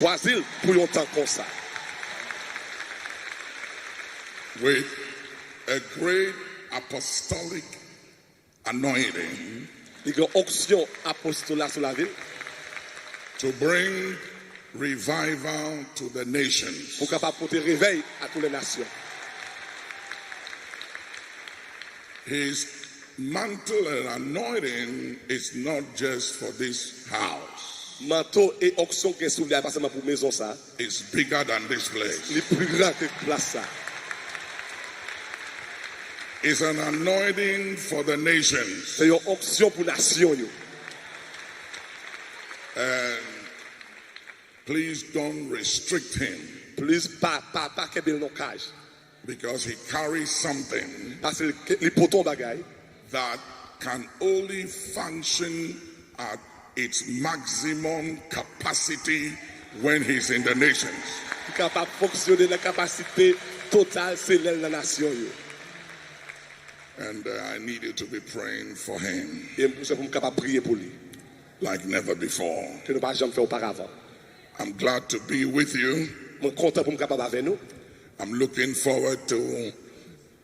Choisir pour un temps comme ça. With a great apostolic anointing Il y a une onction apostolique sur la ville to bring revival to the nations. pour capable porter réveil à toutes les nations. His mantle and anointing is not just for this house. Manteau et onction qui est sous pas seulement pour maison ça. It's bigger than this place. Les plus grands que place ça. It's an anointing for the nations. C'est une onction pour nation yo. And please don't restrict him Plus pas qu'elle non cage. because he carries something Parce que les potons bagaille that can only function at its maximum capacity when he's in the nations. capable fonctionner la capacité totale c'est la nation yo. And I need you to be praying for him Et c'est pour capable prier pour lui like never before. que nous pas jamais fait auparavant. I'm glad to be with you. Je suis content pour me capable avec nous I'm looking forward to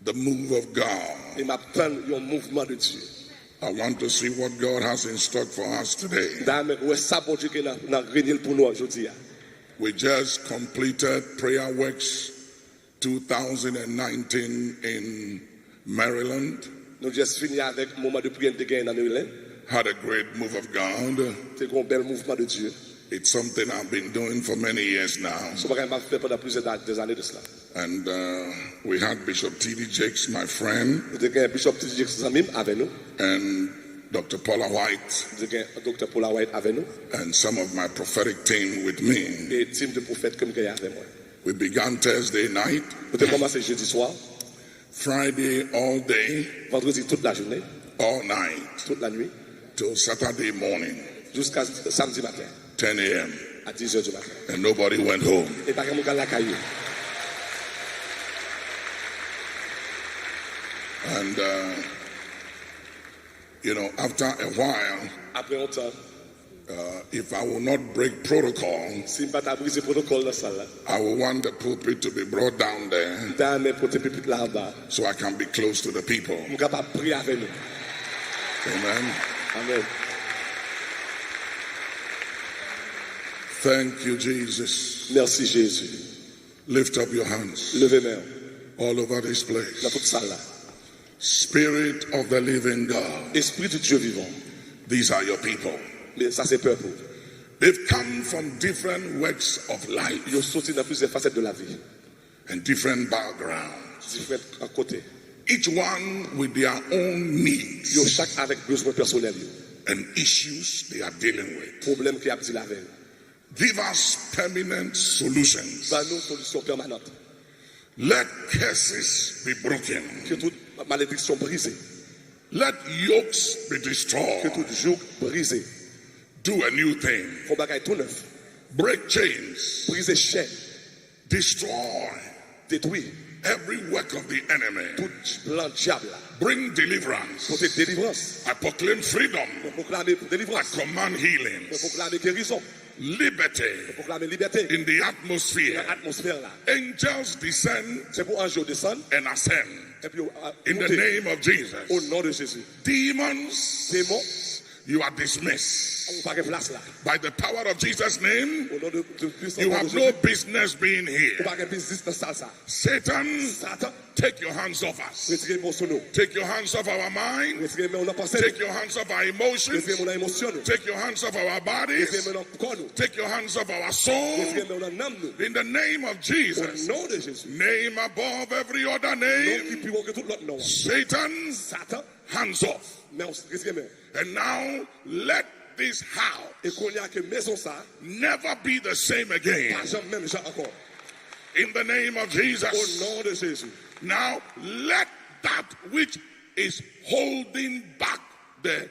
the move of God. et m'attend un mouvement de Dieu. I want to see what God has in stock for us today. D'ailleurs, ouais ça bon Dieu qui n'a grenier pour nous aujourd'hui. We just completed Prayer Works 2019 in Maryland. Nous juste fini avec le moment de prière de gain dans Maryland. Had a great move of God. C'est un bel mouvement de Dieu. It's something I've been doing for many years now. Ce que m'a fait pendant plusieurs années de cela. And we had Bishop T.D. Jakes, my friend, Nous avons Bishop T.D. Jakes avec nous. and Dr. Paula White, Nous avons Dr. Paula White avec nous. and some of my prophetic team with me. Et team de prophètes comme qu'il y a avec moi. We began Thursday night, Nous avons commencé jeudi soir, Friday all day, vendredi toute la journée, all night, toute la nuit, till Saturday morning, jusqu'à samedi matin, 10 a.m., à 10h du matin. and nobody went home. Et pas comme la caillou. And, after a while, Après un temps, if I will not break protocol, si je ne pas briser le protocole dans la salle, I will want the pulpit to be brought down there dans mes potes pupitres là-bas, so I can be close to the people. je suis capable de prier avec nous. Amen. Amen. Thank you, Jesus. Merci Jésus. Lift up your hands Levez main all over this dans place. toute salle là. Spirit of the living God, Esprit de Dieu vivant. these are your people. Mais ça c'est peuple. They've come from different walks of life Ils ont sorti dans plusieurs facettes de la vie. and different backgrounds, Différents côtés. each one with their own needs Ils ont chaque avec besoin personnel. and issues they are dealing with. Problème qui a dit la veille. Give us permanent solutions. Va nous solution permanente. Let curses be broken. Que toute malédiction brisée. Let yokes be Que destroyed. tout joug brisé. Do a new thing. Faut bagaille tout neuf. Break chains. Briser chaîne. Destroy Détruire. every work of the enemy. Tout plan diable là. Bring deliverance. Pour cette délivrance. I proclaim freedom. Pour proclamer I délivrance. command Pour healing. proclamer guérison. Liberty Pour proclamer liberté. in the Dans atmosphere. l'atmosphère là. Angels descend C'est pour ange descendre. and ascend Et puis in the monter. name of Jesus. Au nom de Jésus. Demons, Démons, you are dismissed. on va pas place là. By the power of Jesus' name, Au nom de Christ. you have no business being On here. va pas business dans ça ça. Satan, Satan, take your hands off us. retirez mon son. Take your hands off our mind. Retirez mon pensée. Take your hands off our emotions. Retirez mon émotion. Take your hands off our bodies. Retirez mon corps. Take your hands off our soul. Retirez mon âme. In the name of Au Jesus. nom de Jésus. Name above every other Nom name. qui plus haut que tout l'autre nom. Satan, Satan, hands off. mais on retirez mon. And now let this house Et qu'on y a que maison ça, never be the same again. pas jamais même gens encore. In the name of Au Jesus. nom de Jésus. Now let that which is holding back the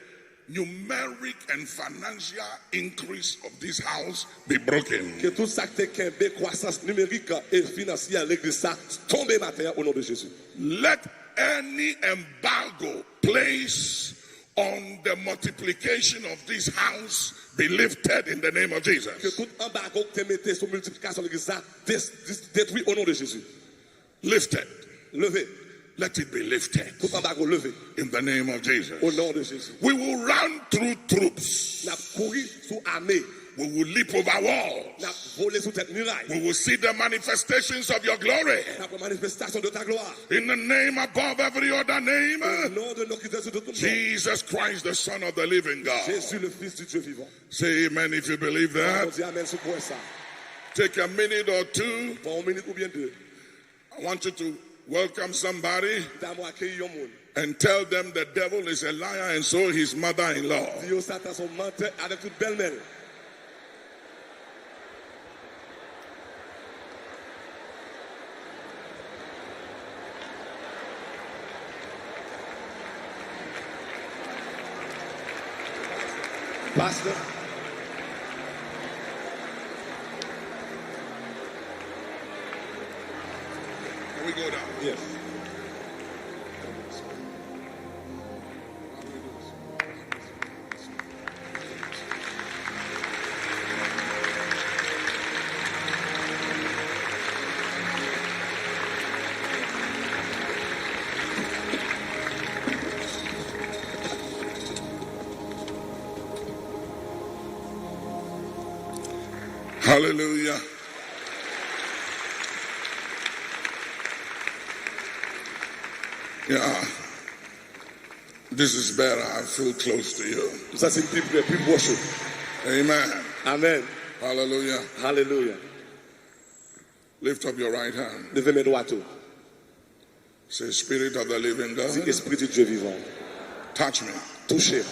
numeric and financial increase of this house be broken. Que tout ça qui est croissance numérique et financière l'église ça tombe matin au nom de Jésus. Let any embargo placed on the multiplication of this house be lifted in the name of Que Jesus. tout embargo que tu mettais sur multiplication de l'église, ça détruit au nom de Jésus. Lifted. Levez. Let it be lifted Tout embargo levé. in the name of Jesus. Au nom de Jésus. We will run through troops. N'a couru sous armée. We will leap over walls. N'a volé sous tête muraille. We will see the manifestations of your glory. N'a pas manifestation de ta gloire. In the name above every other name, Au nom de nos Christ de tout le monde. Jesus Christ, the Son of the living God. Jésus, le Fils du Dieu vivant. Say amen if you believe On that. dit amen sur quoi ça. Take a minute or two. Pour une minute ou bien deux. I want you to welcome somebody D'amour accueillir un monde. and tell them the devil is a liar and so his mother-in-law. Dieu Satan son menteur avec toute belle-mère. Pastor. Can we go down? Yes. Hallelujah. Yeah. This is better. I feel close to you. Ça c'est plus proche. Amen. Amen. Hallelujah. Hallelujah. Lift up your right hand. Levez mes doigts tout. Say, Spirit of the living Si God, esprit du Dieu vivant, touch me touchez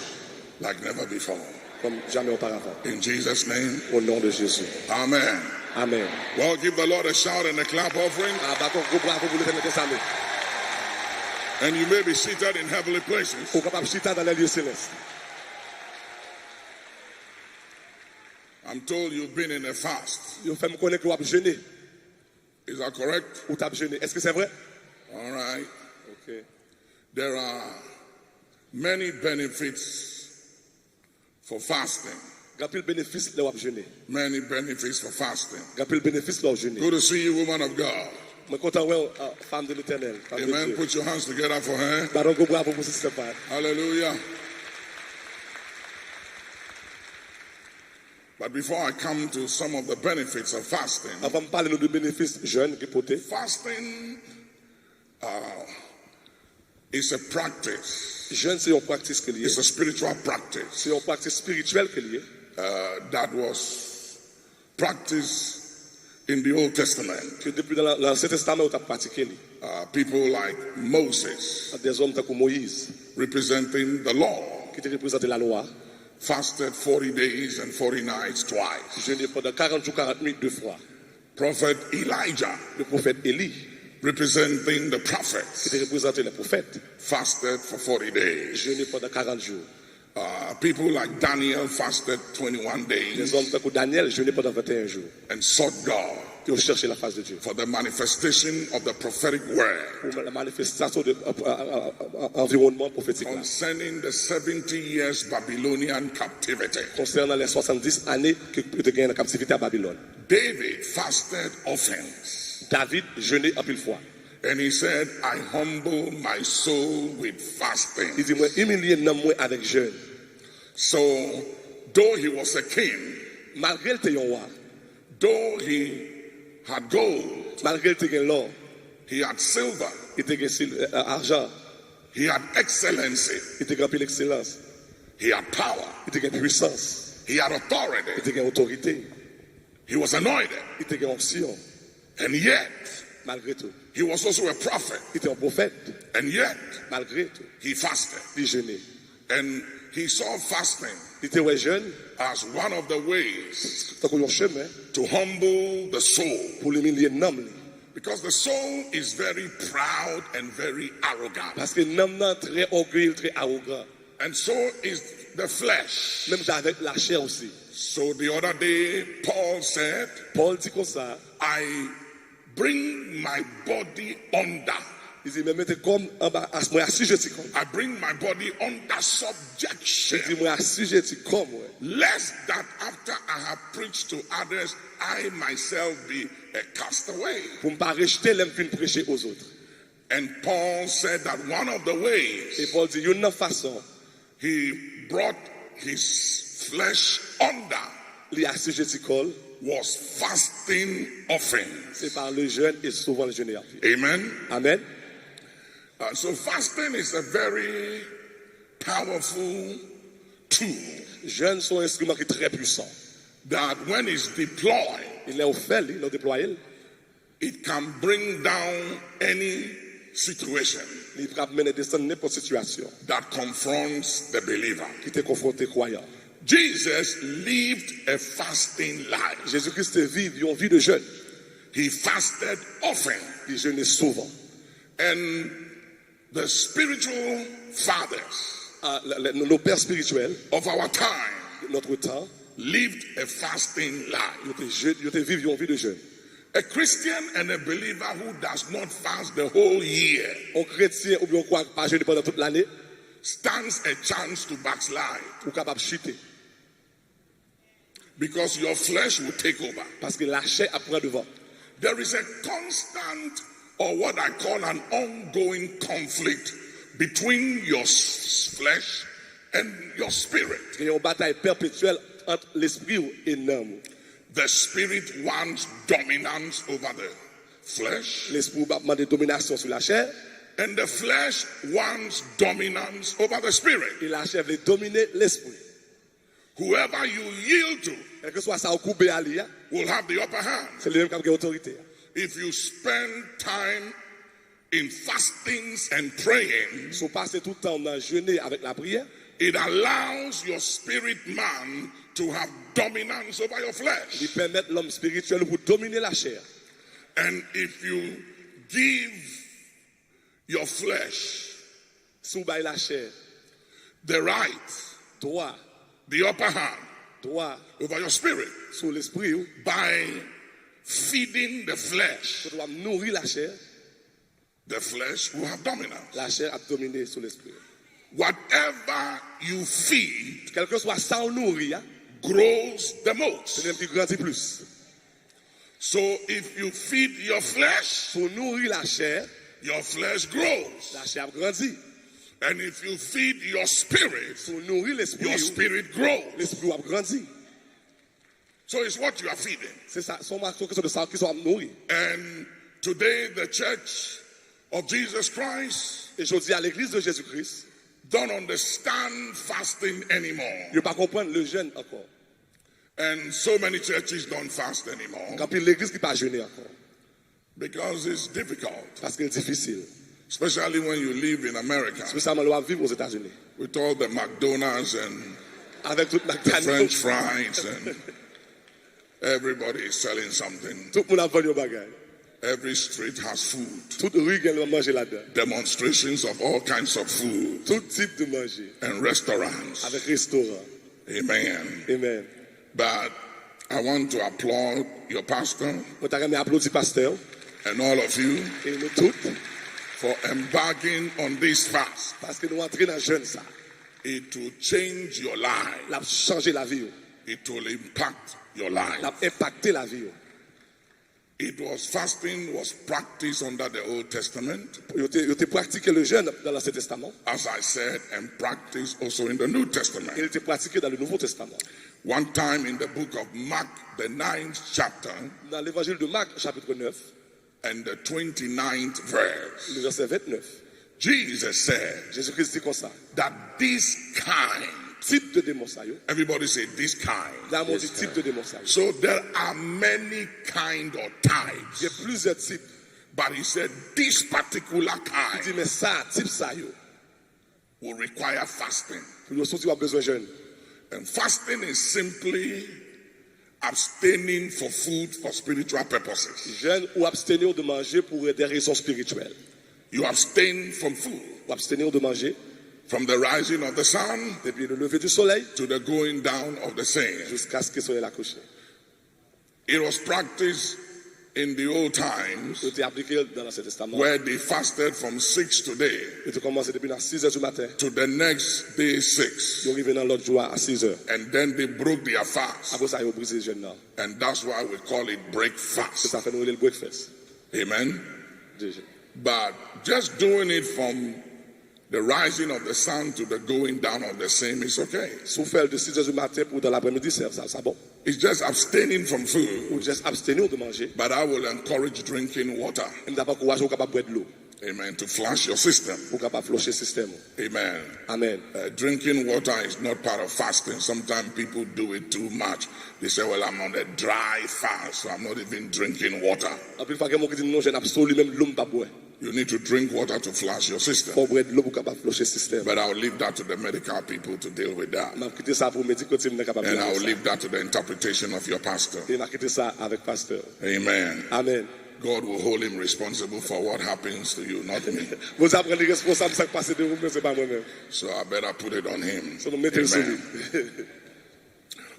like never before. comme jamais auparavant. In Jesus' name, Au nom de Jésus. amen. Amen. Well, give the Lord a shout and a clap offering. Ah, bâton, gros bravo pour le faire mettre ça. And you may be seated in heavenly places. Pour capable chita dans les lieux célestes. I'm told you've been in a fast. Yo fait me connaître que vous avez jeûné. Is that correct? Ou tu as jeûné. Est-ce que c'est vrai? All right. OK. There are many benefits for fasting. Grand bénéfice de vous jeûner. Many benefits for fasting. Grand bénéfice de vous jeûner. Good to see you, woman of God. Je suis content ouais femme de l'Éternel. Amen. Put your hands together for her. Bâton, gros bravo pour ce système. Hallelujah. But before I come to some of the benefits of fasting, Avant de parler de bénéfices jeunes qui poté. fasting is a practice. Jeûne c'est une pratique qui est liée. It's a spiritual practice C'est une pratique spirituelle qui est liée. that was practiced in the Old Testament. Que depuis dans l'Ancien Testament, on a pratiqué. People like Moses, Des hommes comme Moïse, representing the law, qui te représentent la loi, fasted 40 days and 40 nights twice. jeûné pendant 40 jours, 40 nuits, 2 fois. Prophet Elijah, Le prophète Élie, representing the qui prophets, te représente les prophètes, fasted for 40 days. jeûné pendant 40 jours. People like Daniel fasted 21 days Des hommes comme Daniel, jeûné pendant 21 jours. and sought God Qui ont cherché la face de Dieu. for the manifestation of the prophetic word Pour la manifestation de l'environnement prophétique. Là. concerning the 70 years Babylonian captivity. Concernant les 70 années que tu as gagné en captivité à Babylone. David fasted often, David jeûné en pile fois. and he said, I humble my soul with fasting. Il dit, moi, humilié non moi avec jeûne. So, though he was a king, Malgré le te yon roi, though he had gold, malgré le te gen l'or, he had silver, il te gen argent, he had excellency, il te gen pile excellence, he had power, il te gen puissance, he had il authority, te gen autorité, he was anointed, il te gen onction. and yet Malgré tout, he was also a prophet, il était un prophète. and yet Malgré tout, he fasted. il jeûnait. And he saw fasting Il était ouais jeune, as one of the ways tant qu'on chemin to humble the soul, pour l'humilier l'homme. because the soul is very proud and very arrogant, Parce que l'homme est très orgueilleux, très arrogant. and so is the flesh. Même avec la chair aussi. So the other day, Paul said, Paul dit comme ça, I bring my body under Il dit, mais mettez comme en bas, moi assujetti comme. I bring my body under Il subjection, dit, moi assujetti comme, ouais. lest that after I have preached to others, I myself be a castaway. Pour ne pas rejeter l'homme qui prêcher aux autres. And Paul said that one of the Et ways Paul dit, une autre façon, he brought his flesh under il assujetti comme, was fasting offerings. c'est par le jeûne et souvent le jeûne. Amen. Amen. So fasting is a very powerful tool Jeûne sont un instrument qui est très puissant. that when it's deployed, Il est offert, il est déployé. it can bring down any situation Il peut mener descendre n'importe quelle situation that confronts the believer. qui t'est confronté croyant. Jesus lived a fasting life. Jésus-Christ vit une vie de jeûne. He fasted often. Il jeûnait souvent. And the spiritual fathers Nos pères spirituels, of our time de notre temps, lived a fasting life. ils vivent une vie de jeûne. A Christian and a believer who does not fast the whole year Un chrétien ou bien quoi pas jeûner pendant toute l'année, stands a chance to backslide ou capable de chuter. because your flesh will take over. Parce que la chair apprend devant. There is a constant, or what I call an ongoing conflict between your flesh and your spirit. Il y a une bataille perpétuelle entre l'esprit et l'âme. The spirit wants dominance over the flesh, L'esprit va demander domination sur la chair and the flesh wants dominance over the spirit. et la chair veut dominer l'esprit. Whoever you yield to Quel que soit ça au coupé à l'IA, will have the upper hand. c'est le même qui a autorité. If you spend time in fastings and praying, Si vous passez tout le temps dans le jeûner avec la prière, it allows your spirit man to have dominance over your il flesh. permet l'homme spirituel pour dominer la chair. And if you give your flesh Si vous baillez la chair, the right, droit, the upper hand droit over your spirit sur l'esprit, by feeding the flesh, vous doit nourrir la chair, the flesh will have dominance. la chair a dominé sur l'esprit. Whatever you feed Quel que soit ça, on nourrit, grows the c'est most. le même qui grandit plus. So if you feed your flesh, Pour nourrir la chair, your flesh grows. la chair grandit. And if you feed your spirit, Pour nourrir l'esprit, your spirit grows. l'esprit a grandi. So it's what you are feeding. C'est ça, son marque de ça qui sont nourris. And today the church of Jesus Christ Et je dis à l'église de Jésus-Christ, don't understand fasting anymore. il ne pas comprendre le jeûne encore. And so many churches don't fast anymore Quand puis l'église qui pas jeûner encore. because it's difficult, Parce que c'est difficile. especially when you live in America Spécialement, on va vivre aux États-Unis. with all the McDonald's and Avec toute the McDonald's, French fries and everybody is selling something. tout le monde a vendu au bagage. Every street has food. Toute rue qui a manger là-dedans. Demonstrations of all kinds of food Tout type de manger. and restaurants. Avec restaurant. Amen. Amen. But I want to applaud your pastor On t'a remis applaudi pasteur and all of you et nous tous for embarking on this fast. parce que nous entrons dans le jeûne ça. It will change your life. L'a changé la vie. It will impact your life. L'a impacté la vie. Fasting was practiced under the Old Testament, Il était pratiqué le jeûne dans l'Ancien Testament. as I said, and practiced also in the New Testament. Il était pratiqué dans le Nouveau Testament. One time in the book of Mark, the 9th chapter, Dans l'évangile de Marc, chapitre 9, and the 29th verse, le verset 29, Jesus said Jésus-Christ dit comme ça. that this kind, Type de démon ça yo. everybody say this kind. Là, on dit type de démon ça yo. So there are many kind or Il y types, a plusieurs types. but he said this particular Il dit, kind mais ça, type ça yo. will require fasting. Pour nous sortir, on a besoin de jeûne. And fasting is simply abstaining for food for spiritual purposes. Jeûne ou abstenir de manger pour des raisons spirituelles. You abstain from food Ou abstenir de manger from the rising of the sun depuis le lever du soleil to the going down of the same. jusqu'à ce que le soleil a couché. It was practiced in the old times Yo te appliqué dans l'Ancien Testament. where they fasted from 6 today Yo te commencé depuis 6 heures du matin. to the next day 6. Yo arrivé dans l'autre jour à 6 heures. And then they broke their fast. Après ça, yo brisé le jeûne là. And that's why we call it break C'est fast. ça fait nous le breakfast. Amen. But just doing it from the rising of the sun to the going down of the same is okay. Si vous faites de 6 heures du matin pour dans l'après-midi, c'est ça bon. It's just abstaining from food. Ou juste abstenir de manger. But I will encourage drinking water. Et d'abord encourager vous capable boire de l'eau. Amen. To flush your system. Vous capable flusher le système. Amen. Amen. Drinking water is not part of fasting. Sometimes people do it too much. They say, well, I'm on a dry fast, so I'm not even drinking water. En plus, il faut que mon dit non, j'ai absolument même l'eau pas boire. You need to drink water to flush your system. Faut boire de l'eau pour capable flusher le système. But I'll leave that to the medical people to deal with that. M'a quitté ça pour médecin côté m'est capable. And I'll leave that to the interpretation of your pastor. Et m'a quitté ça avec pasteur. Amen. Amen. God will hold him responsible for what happens to you, not me. Vous apprenez responsable ça qui passe de vous, mais c'est pas moi-même. So I better put it on him. So nous mettez sur lui.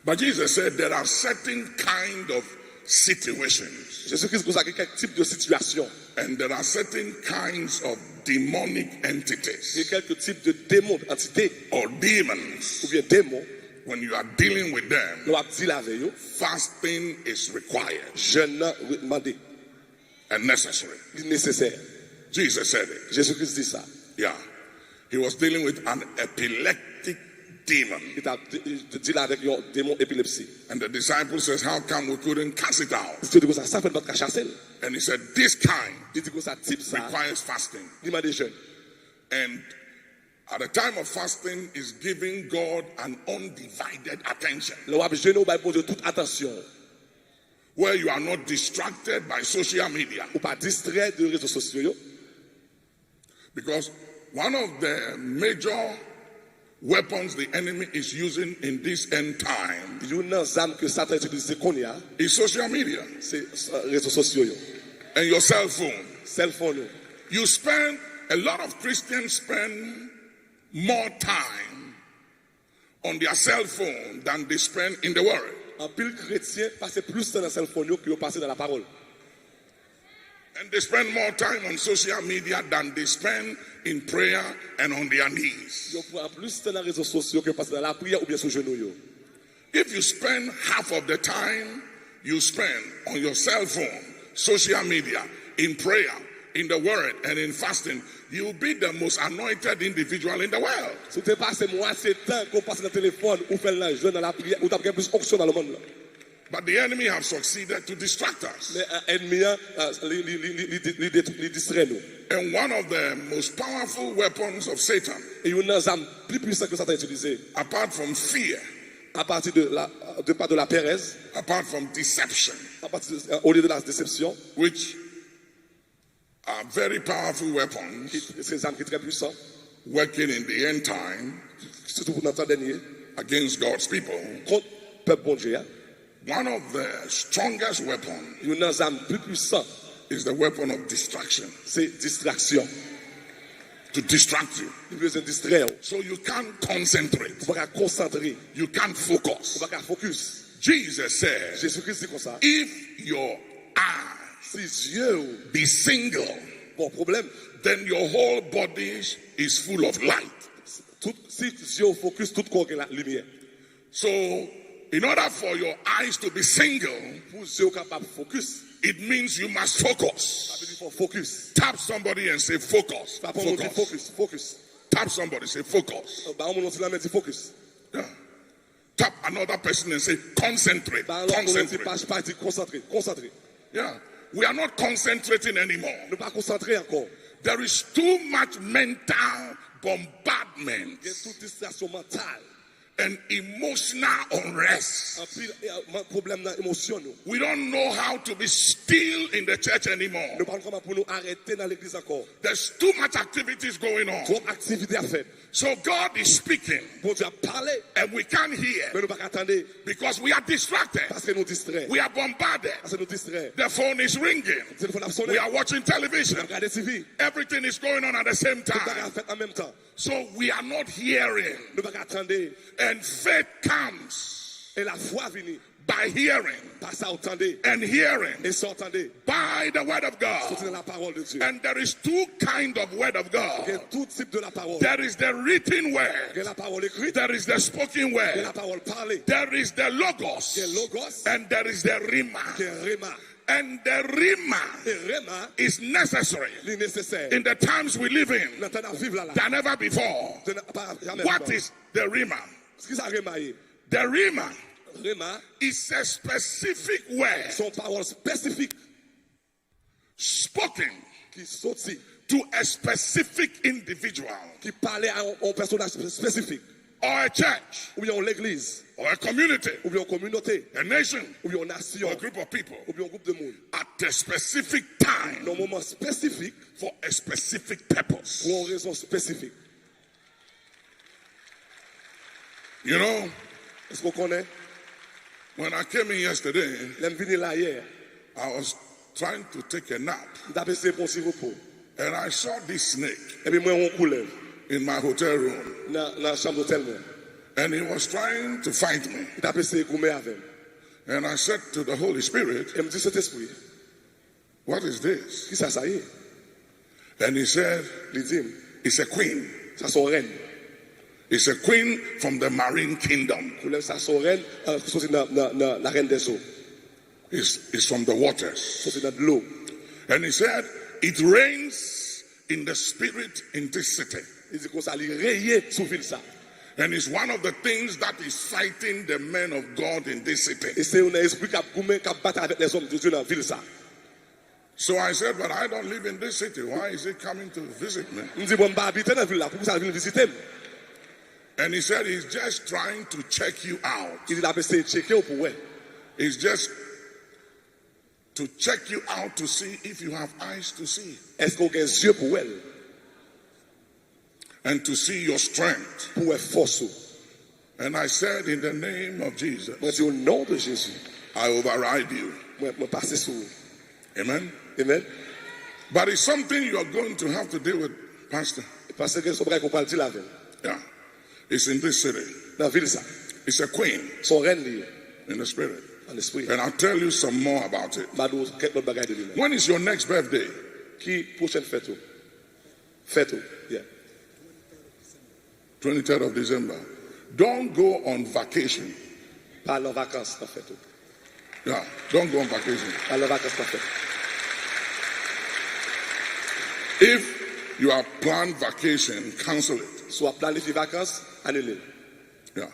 But Jesus said there are certain kind of situations. Jésus-Christ vous a quelques types de situations. And there are certain kinds of demonic Il y a entities quelques types de démons, entités, or demons. ou bien démons. When you are dealing with them, Nous avons dit la veille, fasting is required jeûne demandé, and necessary. nécessaire. Jesus said it. Jésus-Christ dit ça. Yeah. He was dealing with an epileptic demon. Il a dit là avec un démon épilepsie. And the disciple says, how come we couldn't cast it out? Il dit que ça fait notre chasser. And he said, this kind Il dit que ça type ça, requires fasting. il m'a des jeunes. And at the time of fasting is giving God an undivided attention, Là, on a jeûné, on va poser toute attention. where you are not distracted by social media. Ou pas distrait de réseaux sociaux. Because one of the major weapons the enemy is using in this end time Il y a une arme que Satan utilise qu'on y a, is social media c'est réseaux sociaux. and your cell phone. Cell phone. You spend, a lot of Christians spend more time on their cell phone than they spend in the word. En pile chrétien passe plus de temps dans cell phone que vous passez dans la parole. And they spend more time on social media than they spend in prayer and on their knees. Vous prend plus de temps dans les réseaux sociaux que passer dans la prière ou bien sur genoux yo. If you spend half of the time you spend on your cell phone, social media, in prayer, in the word, and in fasting, you will be the most anointed individual in the world. Si tu passes moitié de temps qu'on passe dans le téléphone ou faire la jeûne dans la prière, ou tu as plus option dans le monde là. But the enemy have succeeded to distract us. Mais l'ennemi il distrait nous. And one of the most powerful weapons of Satan, Et il y a une arme plus puissante que Satan a utilisée, apart from fear, à partir de la paresse, apart from deception, au lieu de la déception, which are very powerful weapons ces armes qui sont très puissantes, working in the end time surtout pour notre temps dernier, against God's people. contre le peuple bon Dieu. One of the strongest weapons Il y a une arme plus puissante, is the weapon of distraction, c'est distraction. to distract you. Il veut se distraire. So you can't concentrate. On va concentrer. You can't focus. On va focus. Jesus said, Jésus-Christ dit comme ça. if your eye Si Dieu be single, bon problème, then your whole body is full of light. si Dieu focus, tout corps est la lumière. So in order for your eyes to be single, Pour Dieu capable de focus, it means you must ça focus. veut dire qu'il faut focus. Tap somebody and say focus. Ça prend mon dit Focus. focus. Tap somebody, say focus. Bah on dit la main dit focus. Yeah. Tap another person and say concentrate. Bah on dit Concentrate. pas dit concentré. Yeah. We are not concentrating anymore. Ne pas concentrer encore. There is too much mental bombardment Il y a toute distraction mentale. and emotional unrest. Un pile problème dans l'émotion nous. We don't know how to be still in the church anymore. Nous parlons comment pour nous arrêter dans l'église encore. There's too much activities going on. Trop d'activités à faire. So God is speaking Bon Dieu a parlé, and we can't hear mais nous pas attendre because we are distracted. parce que nous distrait. We are bombarded. Parce que nous distrait. The phone is ringing. Le téléphone a sonné. We are watching television. Regardez TV. Everything is going on at the same Tout time. a fait en même temps. So we are not hearing. Nous pas attendre. And faith comes Et la foi vient by hearing par ça entendez and hearing et ça entendez by by the word of God. Sorti dans la parole de Dieu. And there is two kinds of word of Il y a God. tout type de la parole. There is the written Il y a word. la parole écrite. There is the spoken Il y a la word. parole parlée. There is the Il y a logos. logos. And there is the Il y rima. a rema. And the rima Et rema, is necessary il est nécessaire. in the times we live in Dans le temps de vivre là. than ever before. What is the rima? Ce qui ça rema est? The rima Rema, is a specific word son parole spécifique spoken qui sortit, to a specific individual qui parlait à un personnage spécifique. or a church Ou bien l'église, or a community, ou bien une communauté, a nation, ou bien une nation, or a group of people ou bien un groupe de monde. at a specific time Dans un moment spécifique, for a specific purpose. pour une raison spécifique. You know, Est-ce qu'on connaît? when I came in yesterday, L'aime venir là hier, I was trying to take a nap d'après c'est pour s'y repos. and I saw this snake Et puis moi, on coulait in my hotel room dans la chambre d'hôtel. and he was trying to fight me. D'après c'est gourmet avec. And I said to the Holy Spirit, Et me dit cet esprit, what is this? qui ça y est? And he said, Il dit, it's a queen. ça son reine. It's a queen from the marine kingdom. Ça son reine, sorti dans la reine des eaux. It's from the waters. Sorti dans de l'eau. And he said, it reigns in the spirit in this city. Il dit qu'on s'allie rayé sous ville ça. And it's one of the things that is fighting the men of God in this city. Et c'est un esprit qui a gourmet, qui a battu avec les hommes de Dieu dans la ville ça. So I said, but I don't live in this city. Why is it coming to visit me? Il dit, bon, je vais habiter dans la ville là, pourquoi ça vient visiter? And he said, he's just trying to check you out. Il dit, d'après c'est checker pour ouais. It's just to check you out to see if you have eyes to see. Est-ce qu'on a des yeux pour elle? And to see your strength. Pour elle force. And I said, in the name of Jesus, Moi, je dis au nom de Jésus. I override you. Moi, passe sur. Amen. Amen. But it's something you are going to have to deal with, Pastor. Parce que son frère qu'on parle de la ville. Yeah. It's in this city. Dans la ville ça. It's a queen Son reine liée. in the spirit. En esprit. And I'll tell you some more about it. Madou, quelques autres bagages de lui-même. When is your next birthday? Qui prochaine fête? Fête. Yeah. 23rd of December. Don't go on vacation. Parle en vacances, en fait. Yeah. Don't go on vacation. Parle en vacances, en fait. If you have planned vacation, cancel it. Soit planifier vacances, annulez. Yeah.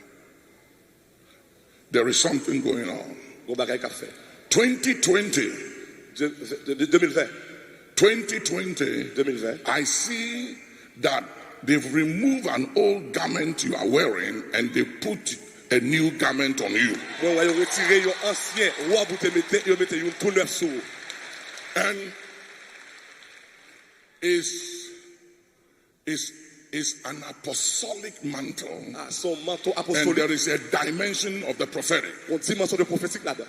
There is something going on. Gros bagaille qu'a fait. 2020. 2020. 2020. I see that they've removed an old garment you are wearing and they put a new garment on you. Bon, on va retirer un ancien roi pour te mettre un tout neuf sur. And is an apostolic mantle. Son manteau And apostolique. there is a dimension of the prophetic. On dimension de prophétique là-dedans.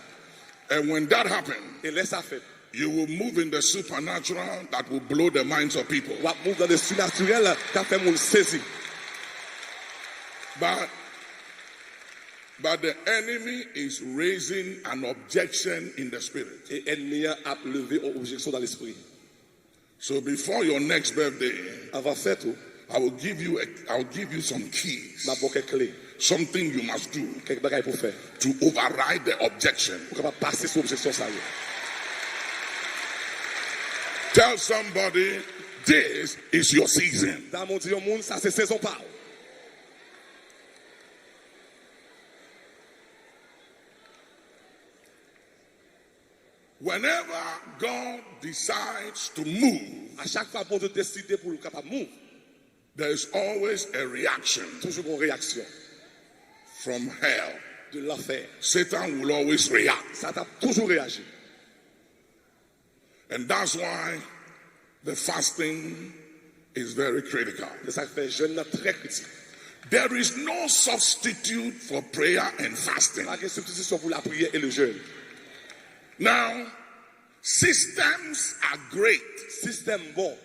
And when that happens, Et laisse ça faire. you will move in the supernatural that will blow the minds of people. On va move dans le surnaturel qui a fait mon saisi. But the enemy is raising an objection in the spirit. Et l'ennemi a levé une objection dans l'esprit. So before your next birthday, Avant fête, I'll give you some keys. m'a bon quelques clés. Something you must do Quelques bagailles pour faire. to override the objection. Pour capable passer sur l'objection ça. Tell somebody, this is your season. Dans mon Dieu, monde, ça c'est saison par. Whenever God decides to move, À chaque fois qu'on décide pour le capable move, there is always a reaction toujours une réaction from hell. de l'enfer. Satan will always react. Ça t'a toujours réagi. And that's why the fasting is very critical. C'est ça qui fait jeune très critique. There is no substitute for prayer and fasting. Pas de substitution pour la prière et le jeûne. Now, systems are great Système bon.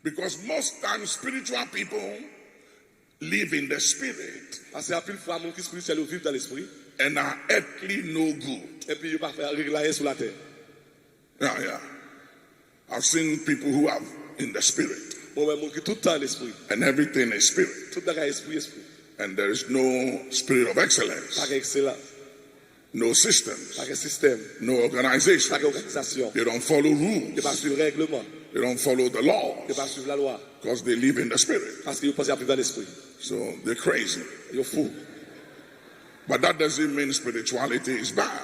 because most times spiritual people live in the spirit Parce que pile fois, mon qui spirituel vivent dans l'esprit. and are earthly no good. Et puis, il ne pas faire régler sur la terre. Yeah. I've seen people who are in the spirit. And everything is spirit. And there is no spirit of excellence. No systems. No organization. They don't follow rules. They don't follow the law. Because they live in the spirit. So they're crazy. But that doesn't mean spirituality is bad.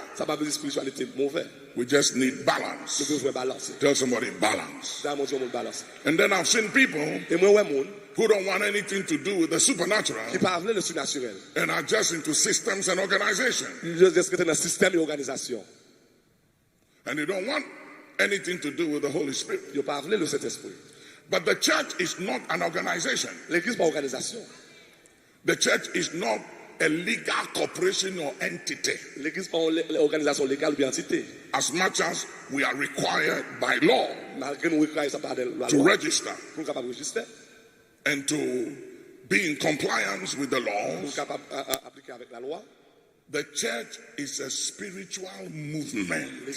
We just need balance. Tell somebody balance. And then I've seen people who don't want anything to do with the supernatural and are just into systems and organization. And they don't want anything to do with the Holy Spirit. But the church is not an organization. The church is not a legal corporation or entity. As much as we are required by law to register and to be in compliance with the laws, the church is a spiritual movement.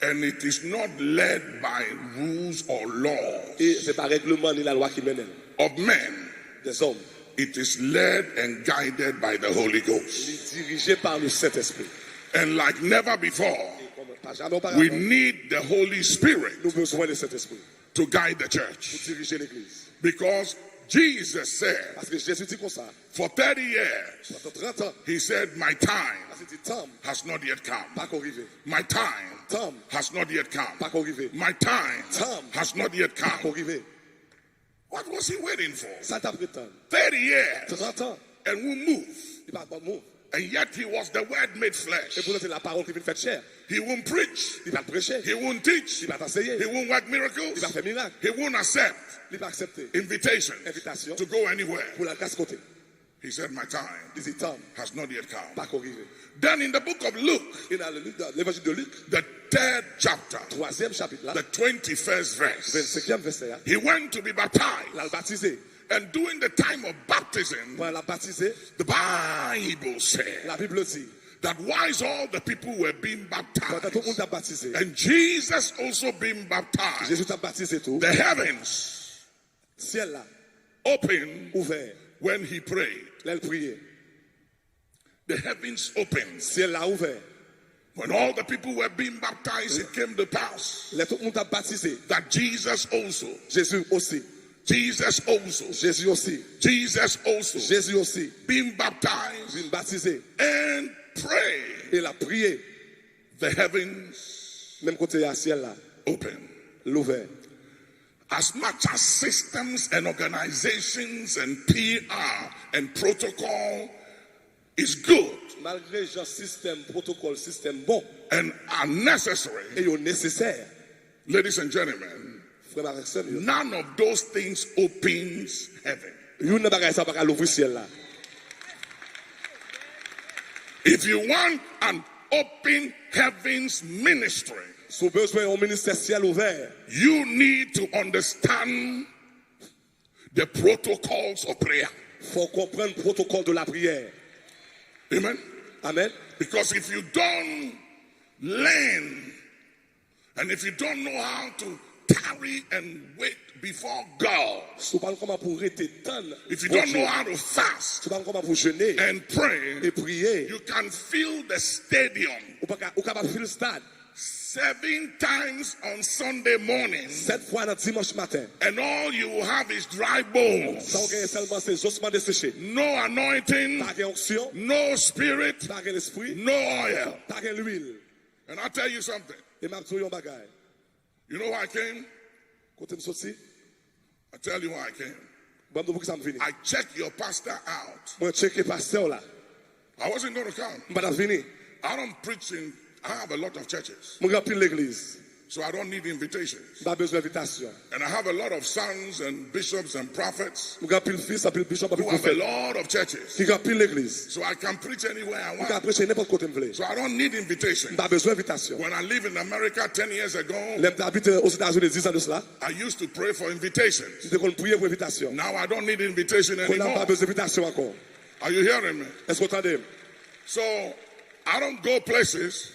And it is not led by rules or laws of men. It is led and guided by the Holy Ghost. And like never before, we need the Holy Spirit to guide the church. Because Jesus said, for 30 years, he said, my time has not yet come. My time has not yet come. My time has not yet come. What was he waiting for? 30 years. And we move. And yet he was the word made flesh. He won't preach. He won't teach. He won't work miracles. He won't accept invitation to go anywhere. He said, my time has not yet come. Then in the book of Luke, the 3rd chapter, the 21st verse, he went to be baptized. And during the time of baptism, the Bible said that whilst all the people were being baptized, and Jesus also being baptized, the heavens opened when he prayed. The heavens opened. When all the people were being baptized, it came to pass that Jesus also, being baptized and prayed, the heavens open. As much as systems and organizations and PR and protocol is good and are necessary, ladies and gentlemen, none of those things opens heaven. If you want an open heavens ministry, you need to understand the protocols of prayer. Amen. Amen. Because if you don't learn and if you don't know how to tarry and wait before God, if you don't know how to fast and pray, you can fill the stadium 7 times on Sunday morning, and all you will have is dry bones. No anointing, no spirit, no oil. And I'll tell you something. You know why I came? I'll tell you why I came. I checked your pastor out. I wasn't going to come. I don't preach in, I have a lot of churches. So I don't need invitations. And I have a lot of sons and bishops and prophets who have a lot of churches. So I can preach anywhere I want. So I don't need invitation. When I lived in America 10 years ago, I used to pray for invitations. Now I don't need invitation anymore. Are you hearing me? So I don't go places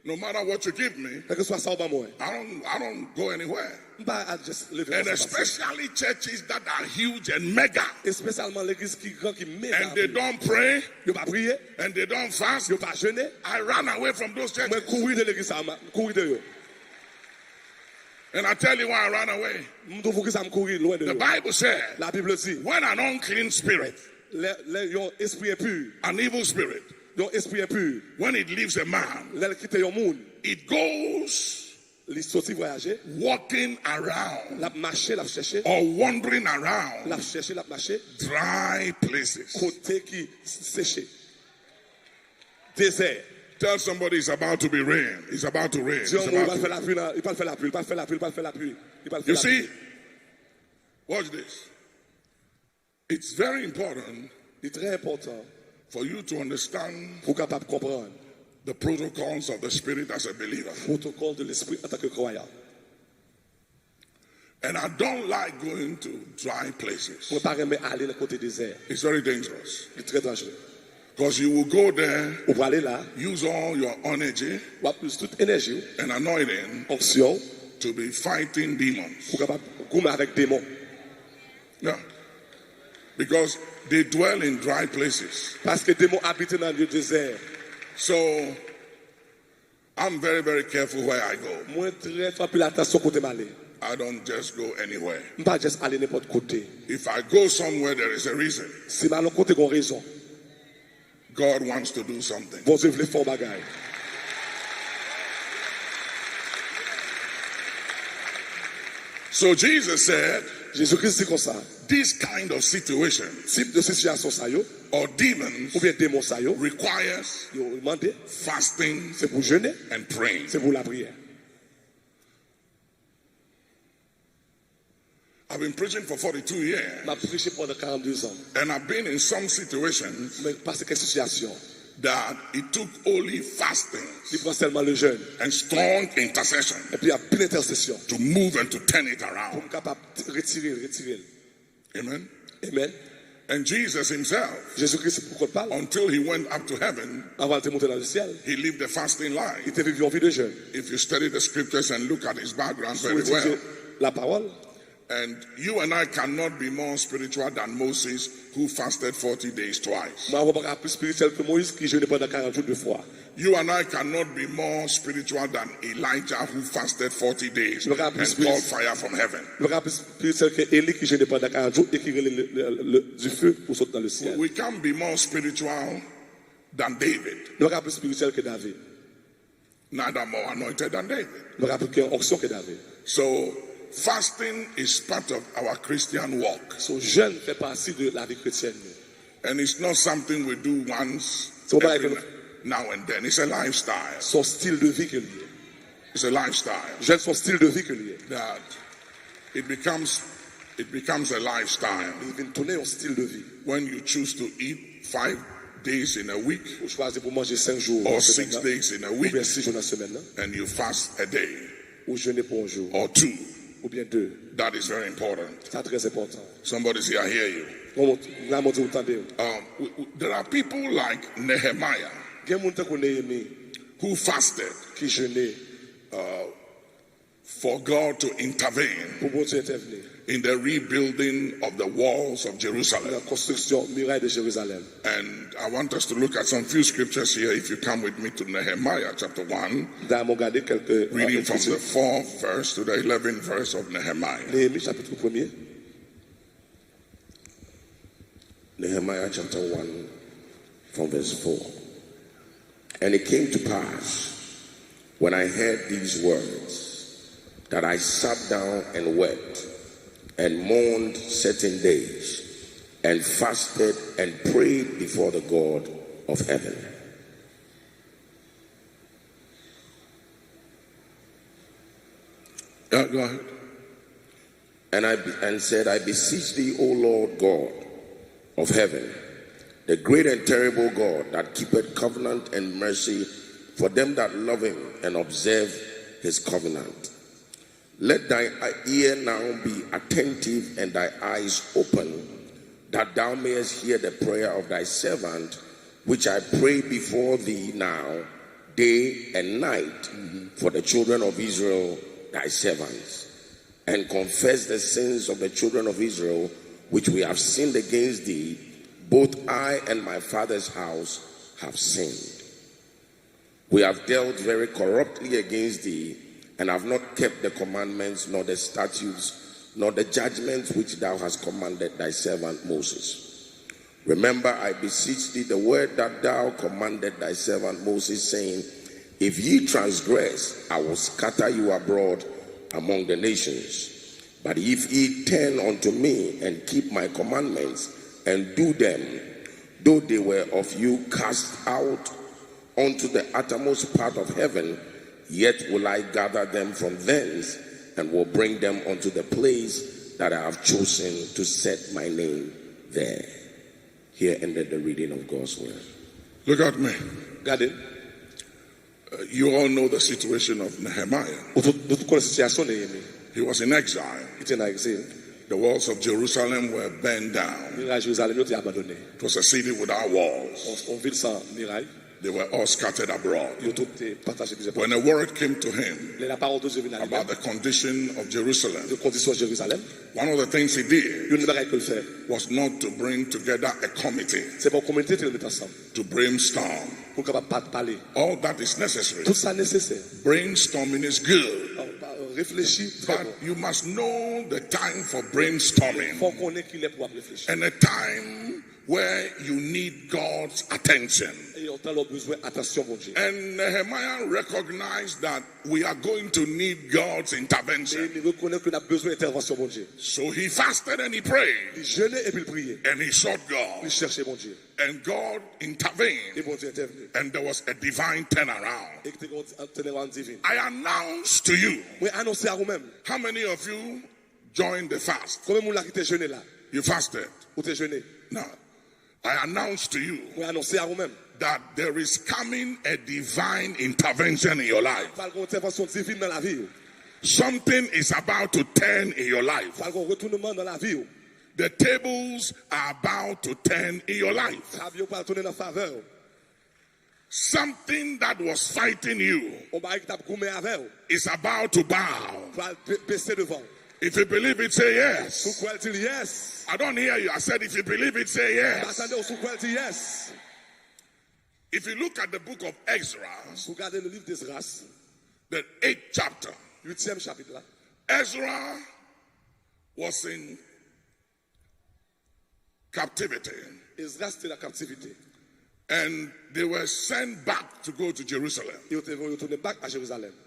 No matter what you give me, Quel que soit ça ou pas moi. I don't go anywhere. Pas just lever And comme ça, especially churches that are huge and mega. et spécialement l'église qui grand qui méga. And they don't pray. Yo pas prier, And they don't fast. yo pas jeûner. I ran away from those Moi churches. courir de l'église ça, courir de yo. And I tell you why I ran away. M'trouve que ça me courir loin de The yo. Bible said, La Bible dit, when an unclean spirit, yon esprit impur, an evil spirit, yon esprit impur, when it leaves a man, l'elle quitte yon moun, it goes li sorti voyager, walking around la marcher, la chercher, or wandering around la chercher, la marcher, dry places. côté qui séché. Désert. Tell somebody it's about to be rain. It's about to rain. It's Dis on about va to- faire la pluie, il va faire la pluie, il va faire la pluie, il va faire la pluie. Il va faire You la see, pluie. watch this. It's very important C'est très important for you to understand pour capable comprendre the protocols of the Spirit as a believer. le protocole de l'esprit en tant que croyant. And I don't like going to dry places. Pour ne pas aimer aller dans le côté désert. It's very dangerous. C'est très dangereux. Because you will go there, Ou pour aller là, use all your energy ou plus toute énergie, and anointing onction, to be fighting demons. pour capable gommer avec démons. Yeah. Because they dwell in dry places. Parce que démons habitent dans le lieu désert. So I'm very, very careful where I go. Moi, très fort plus l'attention côté m'aller. I don't just go anywhere. Je ne pas juste aller n'importe côté. If I go somewhere, there is a reason. Si mal côté qu'on raison, God wants to do something. bon Dieu veut faire bagaille. So Jesus said, Jésus-Christ dit comme ça. this kind of situation Type de situation ça yo, or demons ou bien démon ça yo, requires yo demandé, fasting c'est pour jeûner, and praying. c'est pour la prière. I've been preaching for 42 years, M'a prêché pendant 42 ans. and I've been in some situations Mais parce que situation, that it took only fasting il prend seulement le jeûne and strong intercession et puis il y a plein d'intercession to move and to turn it pour around. être capable de retirer. Amen. Amen. And Jesus himself, Jésus-Christ, pourquoi parle? until he went up to heaven, Avant de monter dans le ciel, he lived a fasting il life. était vécu en vie de jeûne. If you study the scriptures and look at his background Pour very well, étudier la parole, and you and I cannot be more spiritual than Moses, who fasted 40 days twice. moi, on va pas plus spirituel que Moïse qui jeûnait pendant 40 jours deux fois. You and I cannot be more spiritual than Elijah, who fasted 40 days Look at and this called place. fire from heaven. On va plus spirituel que Élie qui jeûnait pendant 40 jours et qui relève du feu pour sauter dans le ciel. We can't be more spiritual than David, On va plus spirituel que David. neither more anointed than David. On va plus onction que David. So fasting is part of our Christian walk, Son jeûne fait partie de la vie chrétienne. and it's not something we do once So, every like- now and then. It's a lifestyle. Son style de vie que lui est. It's a lifestyle Jeûne son style de vie que lui est. that it becomes a lifestyle Il vient tourner un style de vie. when you choose to eat 5 days in a week Vous choisissez pour manger 5 jours or dans la 6 semaine, days in a ou week, bien 6 jours dans la semaine, and you fast a day ou jeûner pour un jour, or 2. ou bien 2. That is very important. C'est très important. Somebody say, I hear you. Là, mon Dieu, vous entendez. There are people like Nehemiah Il y a des gens qui aimé, who fasted qui jeûnaient for God to intervene pour bon Dieu intervenir in the rebuilding of the walls of dans Jerusalem. la construction muraille de Jérusalem. And I want us to look at some few scriptures here. If you come with me to Nehemiah chapter 1, Dans mon regardé quelques reading from the 4th verse to the 11th verse of Nehemiah. Néhémie chapitre 1er. Nehemiah chapter 1 from verse 4. And it came to pass, when I heard these words, that I sat down and wept and mourned certain days and fasted and prayed before the God of heaven. Go ahead. And said, I beseech thee, O Lord God of heaven, the great and terrible God that keepeth covenant and mercy for them that love him and observe his covenant. Let thy ear now be attentive and thy eyes open, that thou mayest hear the prayer of thy servant, which I pray before thee now day and night for the children of Israel, thy servants, and confess the sins of the children of Israel, which we have sinned against thee. Both I and my father's house have sinned. We have dealt very corruptly against thee, and have not kept the commandments, nor the statutes, nor the judgments which thou hast commanded thy servant Moses. Remember, I beseech thee, the word that thou commanded thy servant Moses, saying, if ye transgress, I will scatter you abroad among the nations. But if ye turn unto me and keep my commandments and do them, though they were of you cast out unto the uttermost part of heaven, yet will I gather them from thence and will bring them unto the place that I have chosen to set my name there. Here ended the reading of God's word. Look at me. Got it? You all know the situation of Nehemiah. He was in exile. The walls of Jerusalem were burned down. It was a city without walls. They were all scattered abroad. When a word came to him about the condition of Jerusalem, one of the things he did was not to bring together a committee to brainstorm. All that is necessary. Brainstorming is good. But you must know the time for brainstorming and a time where you need God's attention. And Nehemiah recognized that we are going to need God's intervention. So he fasted and he prayed. And he sought God. And God intervened. And there was a divine turnaround. I announce to you. How many of you joined the fast? You fasted. Now, I announce to you that there is coming a divine intervention in your life. Something is about to turn in your life. The tables are about to turn in your life. Something that was fighting you is about to bow. If you believe it, say yes. Yes. I don't hear you. I said, if you believe it, say yes. Yes. If you look at the book of Ezra, the 8th chapter, Ezra was in captivity. And they were sent back to go to Jerusalem.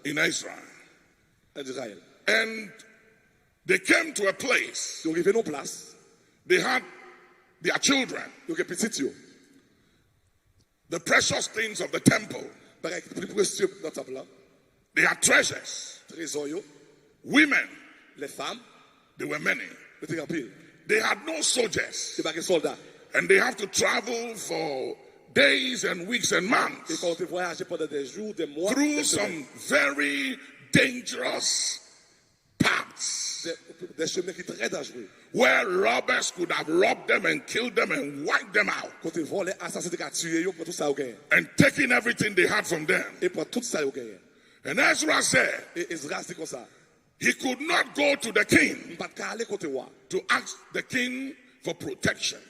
In Israel. And they came to a place. They had their children. The precious things of the temple. They had treasures. Women. They were many. They had no soldiers. And they have to travel for days and weeks and months through some very dangerous paths where robbers could have robbed them and killed them and wiped them out and taken everything they had from them. And Ezra said he could not go to the king to ask the king for protection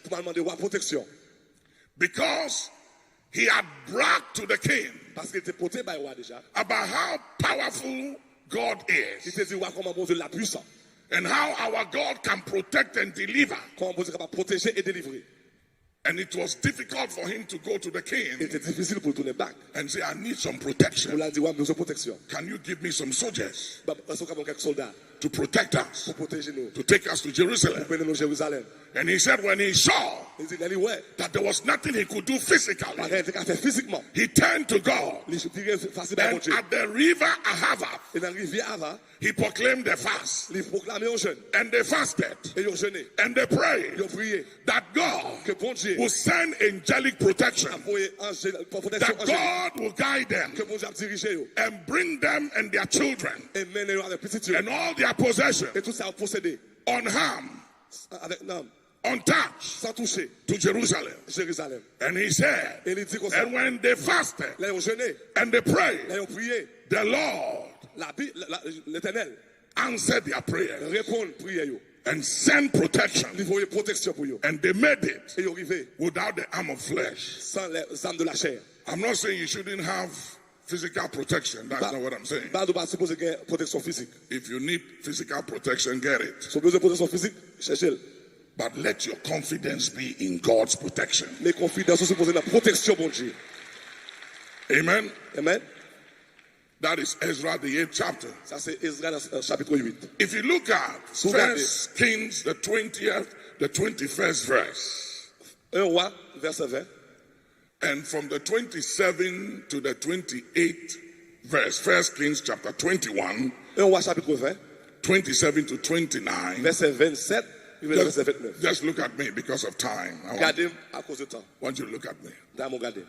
because he had bragged to the king about how powerful God is and how our God can protect and deliver. And it was difficult for him to go to the king and say, I need some protection. Can you give me some soldiers to protect us, to take us to Jerusalem? And he said when he saw that there was nothing he could do physically, he turned to God. And at the river Ahava, he proclaimed the fast. And they fasted. And they prayed that God will send angelic protection. That God will guide them and bring them and their children and all their possessions unharmed. untouched sans toucher to Jerusalem. Jérusalem. And he said, Et il dit comme ça. and when they fasted Là, ils ont jeûné, and they prayed, là, ils ont prié. the Lord L'Éternel answered their prayer répond prière yo. and sent protection. Il faut une protection pour eux. And they made it Et ils ont arrivé without the arm of flesh. sans les armes de la chair. I'm not saying you shouldn't have physical protection. That's not what I'm saying. Pas de supposer qu'il y ait protection physique. If you need physical protection, get it. Si vous avez besoin de protection physique, cherchez-le. But let your confidence be in God's protection. Mais confidence supposée la protection bon Dieu. Amen. Amen. That is Ezra, the 8th chapter. Ça c'est Ezra chapitre 8. If you look at First Kings, the 20th, the 21st verse, 1 Roi, verset 20. and from the 27th to the 28th verse, First Kings chapter 21, 1 Roi chapitre 20, 27 to 29. verset 27, verset 29. Just look at me because of time. I Gardez à cause de temps. want you to look at me. Dans mon garder.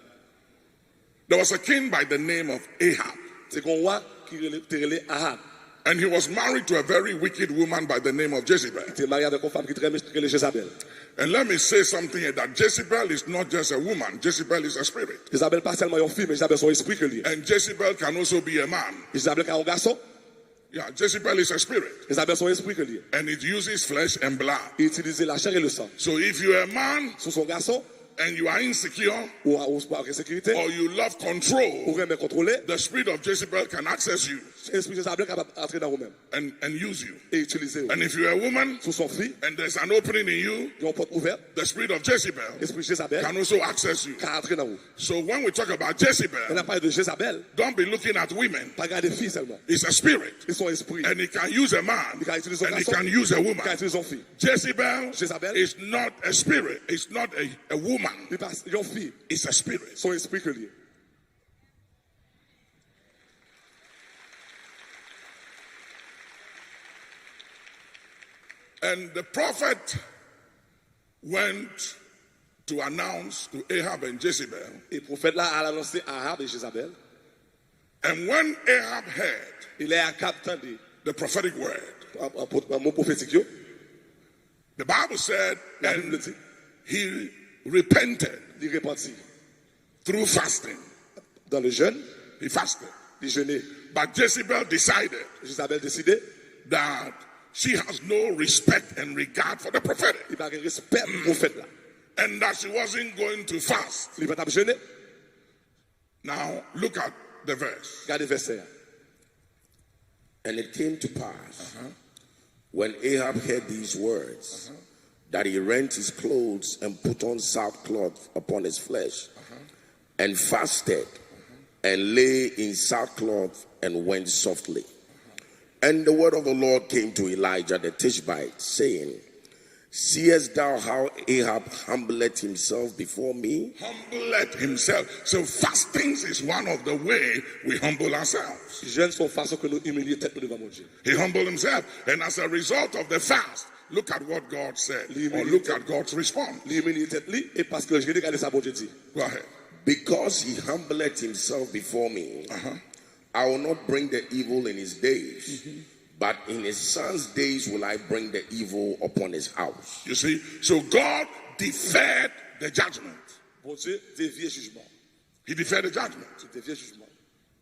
There was a king by the name of Ahab, C'est qu'on roi qui relève Ahab. and he was married to a very wicked woman by the name of Jezebel. Il était marié avec une femme qui est très méchante, Jézabel. And let me say something here, that Jezebel is not just a woman, Jezebel is a spirit. Jézabel pas seulement une fille, mais Jézabel son esprit que lui. And Jezebel can also be a man. Jézabel qui a un garçon, Yeah, Jezebel is a spirit, Jézabel son esprit que lui. and it uses flesh and blood. Il utilise la chair et le sang. So if you're a man Sur son garçon, and you are insecure ou en sécurité, or you love control, ou remet contrôler, the spirit of Jezebel can access you l'esprit Jézabel capable d'entrer dans vous-même and use you. et utiliser. And if you're a woman Sur son fils, and there's an opening in you, il y a une porte ouverte, the spirit of Jezebel l'esprit Jézabel can also access you. qui a entré dans vous. So when we talk about On Jezebel, a parlé de Jézabel, don't be looking at women. pas regarder filles seulement. It's a spirit, Ils sont esprit. and it can use a man, Il can utiliser son and it garçon, can use a il woman. can utiliser son fille. Jezebel is not a spirit, it's not a woman, Il passe, il y a une fille, it's a spirit. son esprit que lui. And the prophet went to announce to Ahab and Jezebel. Et le prophète là a annoncé Ahab et Jézabel. And when Ahab heard Il est à cap tendé the prophetic word, un mot prophétique. Yo. the Bible said, La Bible and dit, he repented il repentit. through fasting. Dans le jeûne, He fasted. il jeûnait. But Jezebel decided Jézabel décidé, that she has no respect and regard for the prophetic, il va avoir respect pour le prophète là. and that she wasn't going to fast. Il va pas jeûner. Now, look at the verse. Regardez verset. And it came to pass, when Ahab heard these words, that he rent his clothes and put on sackcloth upon his flesh, and fasted, and lay in sackcloth, and went softly. And the word of the Lord came to Elijah the Tishbite, saying, Seest thou how Ahab humbleth himself before me? Humbled himself. So fasting is one of the way we humble ourselves. Jeûne sont façon que nous humilier tête nous devant mon Dieu. He humbled himself, and as a result of the fast, look at what God said, or look at God's response. L'humilier tête li et parce que je regarde ça bon Dieu dit. Go ahead. Because he humbleth himself before me, I will not bring the evil in his days, but in his son's days will I bring the evil upon his house. You see, so God deferred the judgment. Bon Dieu dévier jugement. He deferred the judgment Il dévier jugement.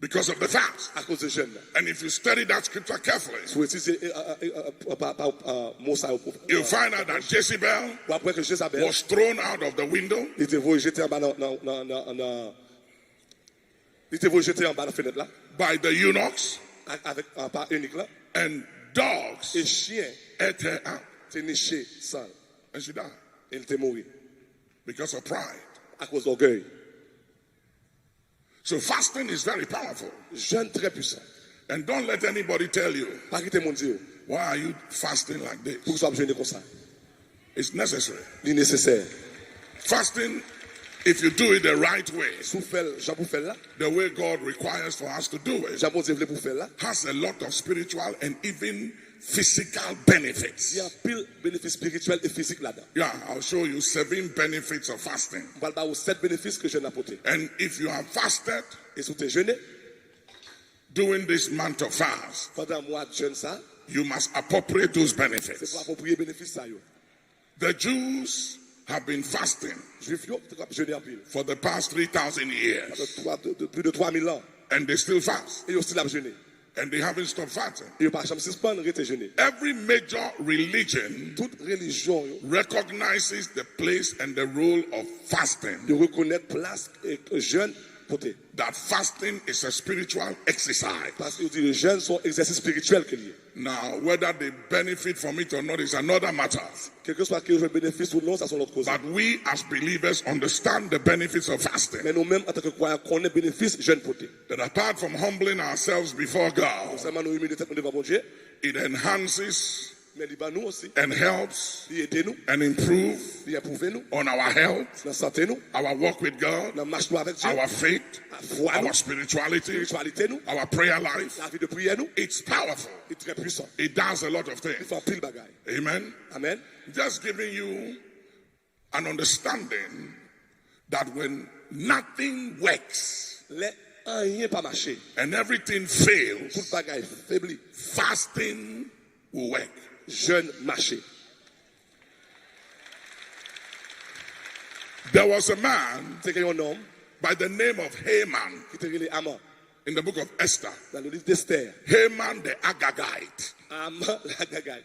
because of the fast. À cause de jeûne là. And if you study that scripture carefully, Faut utiliser mot ça au you'll find out that Jezebel ou après que Jézabel was thrown out of the window. il était voulu jeter en bas il était voulu jeter en bas de la fenêtre là By the eunuchs, avec un pas unique là and dogs et chien ate her out, était niché sale. and she died Il était mort because of pride. à cause d'orgueil. So fasting is very powerful. Jeûne très puissant. And don't let anybody tell you, Pas quitter mon Dieu. why are you fasting like this? Pour que soit jeûner comme ça. It's necessary. Il est nécessaire. Fasting, if you do it the right way, Sous fait Jean pour faire là, the way God requires for us to do it, Jean pour Dieu pour faire là, has a lot of spiritual and even physical il y benefits. a pile bénéfices spirituels et physiques là-dedans. Yeah, I'll show you 7 benefits of fasting. On va parler aux 7 bénéfices que jeûne a apporté. And if you have fasted Et sous tes jeûnes, during this month of fast, pendant un mois de jeûne ça, you must appropriate those c'est pour benefits. approprier bénéfices ça yo. The Jews have been fasting Juifs yo jeûné en pile. for the past 3,000 years, Plus de 3000 ans. and they still fast, Et yo aussi l'a jeûné. and they haven't stopped fasting. Et yo pas jamais suspendre rete jeûné. Every major religion Toute religion yo recognizes the place and the role of fasting. yo reconnaît place et jeûne côté. That fasting is a spiritual exercise. Parce que yo dit le jeûne sont exercice spirituel que lié. Now, whether they benefit from it or not is another matter. Quel que soit que je bénéfice ou non, ça sont l'autre cause. But we as believers understand the benefits of fasting. Mais nous-mêmes, en tant que croyants, connaissons les bénéfices jeûne côté. That apart from humbling ourselves before God, Seulement nous humilier tête devant mon Dieu. it enhances Mais il va nous aussi. and helps Il aide nous. and improve Il éprouve nous. on our health, Dans la santé nous. our walk with God, Dans la marche nous avec Dieu. our faith, La foi nous. our spirituality, Spiritualité nous. our prayer life. La vie de prière nous. It's powerful. Il est très puissant. It does a lot of Il things. fait un pile bagaille. Amen. Amen. Just giving you an understanding that when nothing works Les rien pas marché. and everything Tout fails, bagaille faibli. fasting will work. Jeûne marché. There was a man C'est qu'il y a un homme by the name of Haman qui était relé Haman in the book of Esther. dans le livre d'Esther. Haman the Agagite. Haman la gagaille.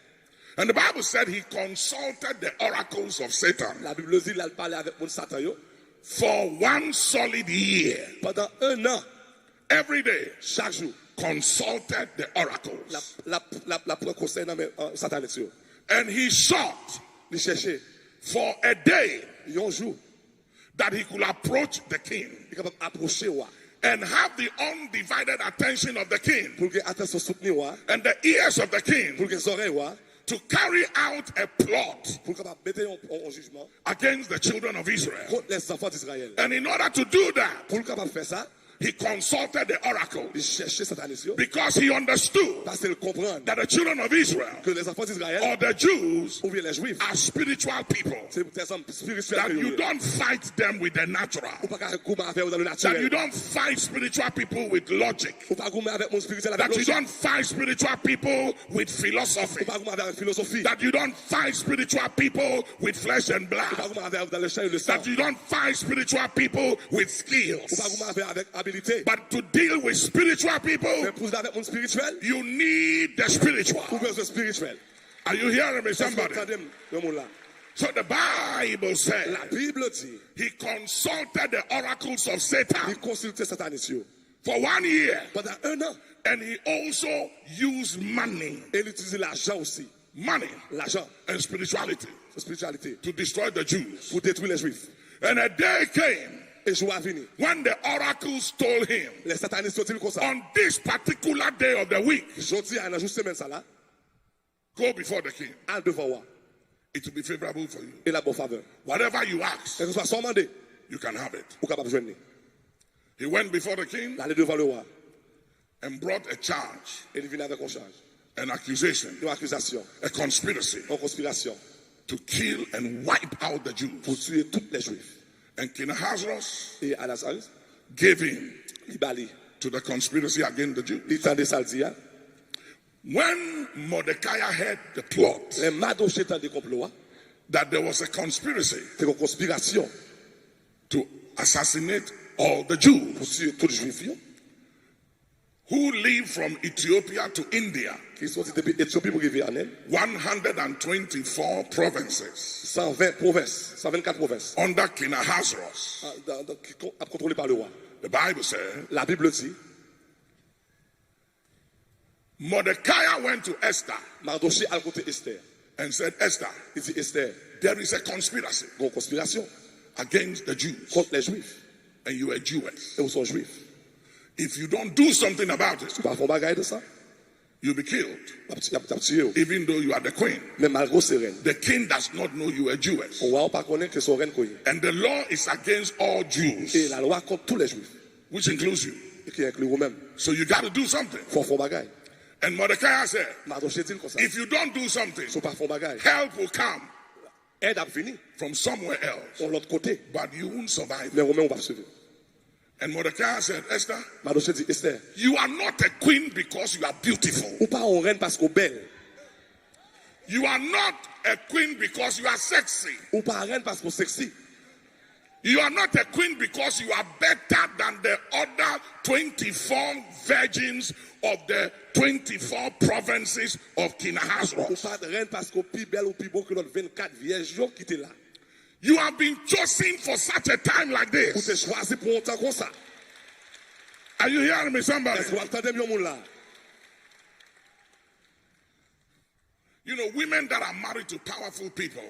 And the Bible said he consulted the oracles of Satan La Bible dit, il a parlé avec mon Satan yo. for 1 solid year. Pendant un an, Every day, chaque jour, consulted the oracles. la prend conseil dans mes Satan yo. And he sought Il cherchait for a day un jour, that he could approach the king il est capable d'approcher wa and have the undivided attention of the king pour que attention soutenir wa, and the ears of the king pour que les oreilles wa, to carry out a plot pour capable mettre un jugement against the children of Israel. contre les enfants d'Israël. And in order to do that, Pour capable faire ça, he consulted the il oracles cherchait Satan yo because he understood parce qu'il comprend that the children of Israel que les enfants d'Israël or the Jews ou bien les Juifs, are spiritual people. c'est des hommes spirituels That que you yo. don't fight them with the natural. Ou pas combattre avec eux dans le That you naturel. don't fight spiritual people with logic. Ou pas combattre avec mon spirituel avec That you logique. don't fight spiritual people with Ou philosophy. pas combattre avec philosophie. That you don't fight spiritual people with flesh and Ou pas blood. combattre avec dans le chair et le sang. That you don't fight spiritual people with Ou pas skills. combattre avec habilité. But to deal with spiritual Mais people, pour avec mon spirituel, you need the ou spiritual. besoin spirituel. Are you hearing me, somebody? Attendez, le monde là. So the Bible said La Bible dit, he consulted the oracles of il Satan consultait Satanis yo for 1 year. pendant un an. And he also used money, Et il utilisait l'argent aussi. money L'argent, and spirituality la spiritualité, to destroy the Jews. pour détruire les Juifs. And a day came Et jour à venir, when the oracles told him, les satanistes sont-ils comme ça? on this particular day of the week, Je dis à un jour semaine ça là, go before the king. à devant moi. It will be favorable for you. Et la bonne faveur. Whatever you ask, Que ce soit sans demander, you can have it. ou capable de joindre. He went before the king L'aller devant le roi. and brought a charge, Et il vient avec un charge. an accusation, Une accusation, a conspiracy une conspiration. to kill and wipe out the Pour Jews. tuer tous les Juifs. And King Ahasuerus Et à la salle, gave in il bali. to the conspiracy against the Jews. Il tendait ça le dire. When Mordecai heard the plot Les madochés tendent des complots. that there was a conspiracy C'est une conspiration to assassinate all the Jews pour tuer tous les Juifs who lived from Ethiopia to India, qui sont depuis Éthiopie pour arriver en elle. 124 provinces 120 provinces, 124 provinces under King Ahasuerus. qui sont contrôlées par le roi. The Bible said La Bible dit, Mordecai went to Esther Mardoché a côté Esther. and said, Esther, Il dit Esther, there is a conspiracy une conspiration against the Jews, contre les Juifs. and you are Jewish. Et où sont Juifs? If you don't do something about it, Tu vas faire bagaille de ça? you'll be killed, Il a tué. even though you are the queen. Mais malgré ses reines, The king does not know you are Jewish. on va pas connaître que son reine koye. And the law is against all Et Jews, la loi contre tous les Juifs. which includes you. Et qui inclut vous-même. So you got to do something. Faut faire bagaille. And Mordecai said, Mardoché dit comme ça. if you don't do something, Faut pas faire bagaille. help will come Aide a fini. from somewhere else, On l'autre côté. but you won't survive. Mais Romains on va suivre. And Mordecai said, Esther, Mardoché dit Esther, you are not a queen because you are beautiful. ou pas on reine parce qu'on belle. You are not a queen because you are sexy. Ou pas reine parce qu'on sexy. You are not a queen because you are better than the other 24 virgins of the 24 provinces of King Ou Ahasuerus. pas de reine parce qu'on plus belle ou plus beau que l'autre 24 vierges qui étaient là. You have been chosen for such a time like Ou this. t'es choisi pour un temps comme ça. Are you hearing me, somebody? Est-ce que vous entendez bien mon là? You know, women that are married to powerful people,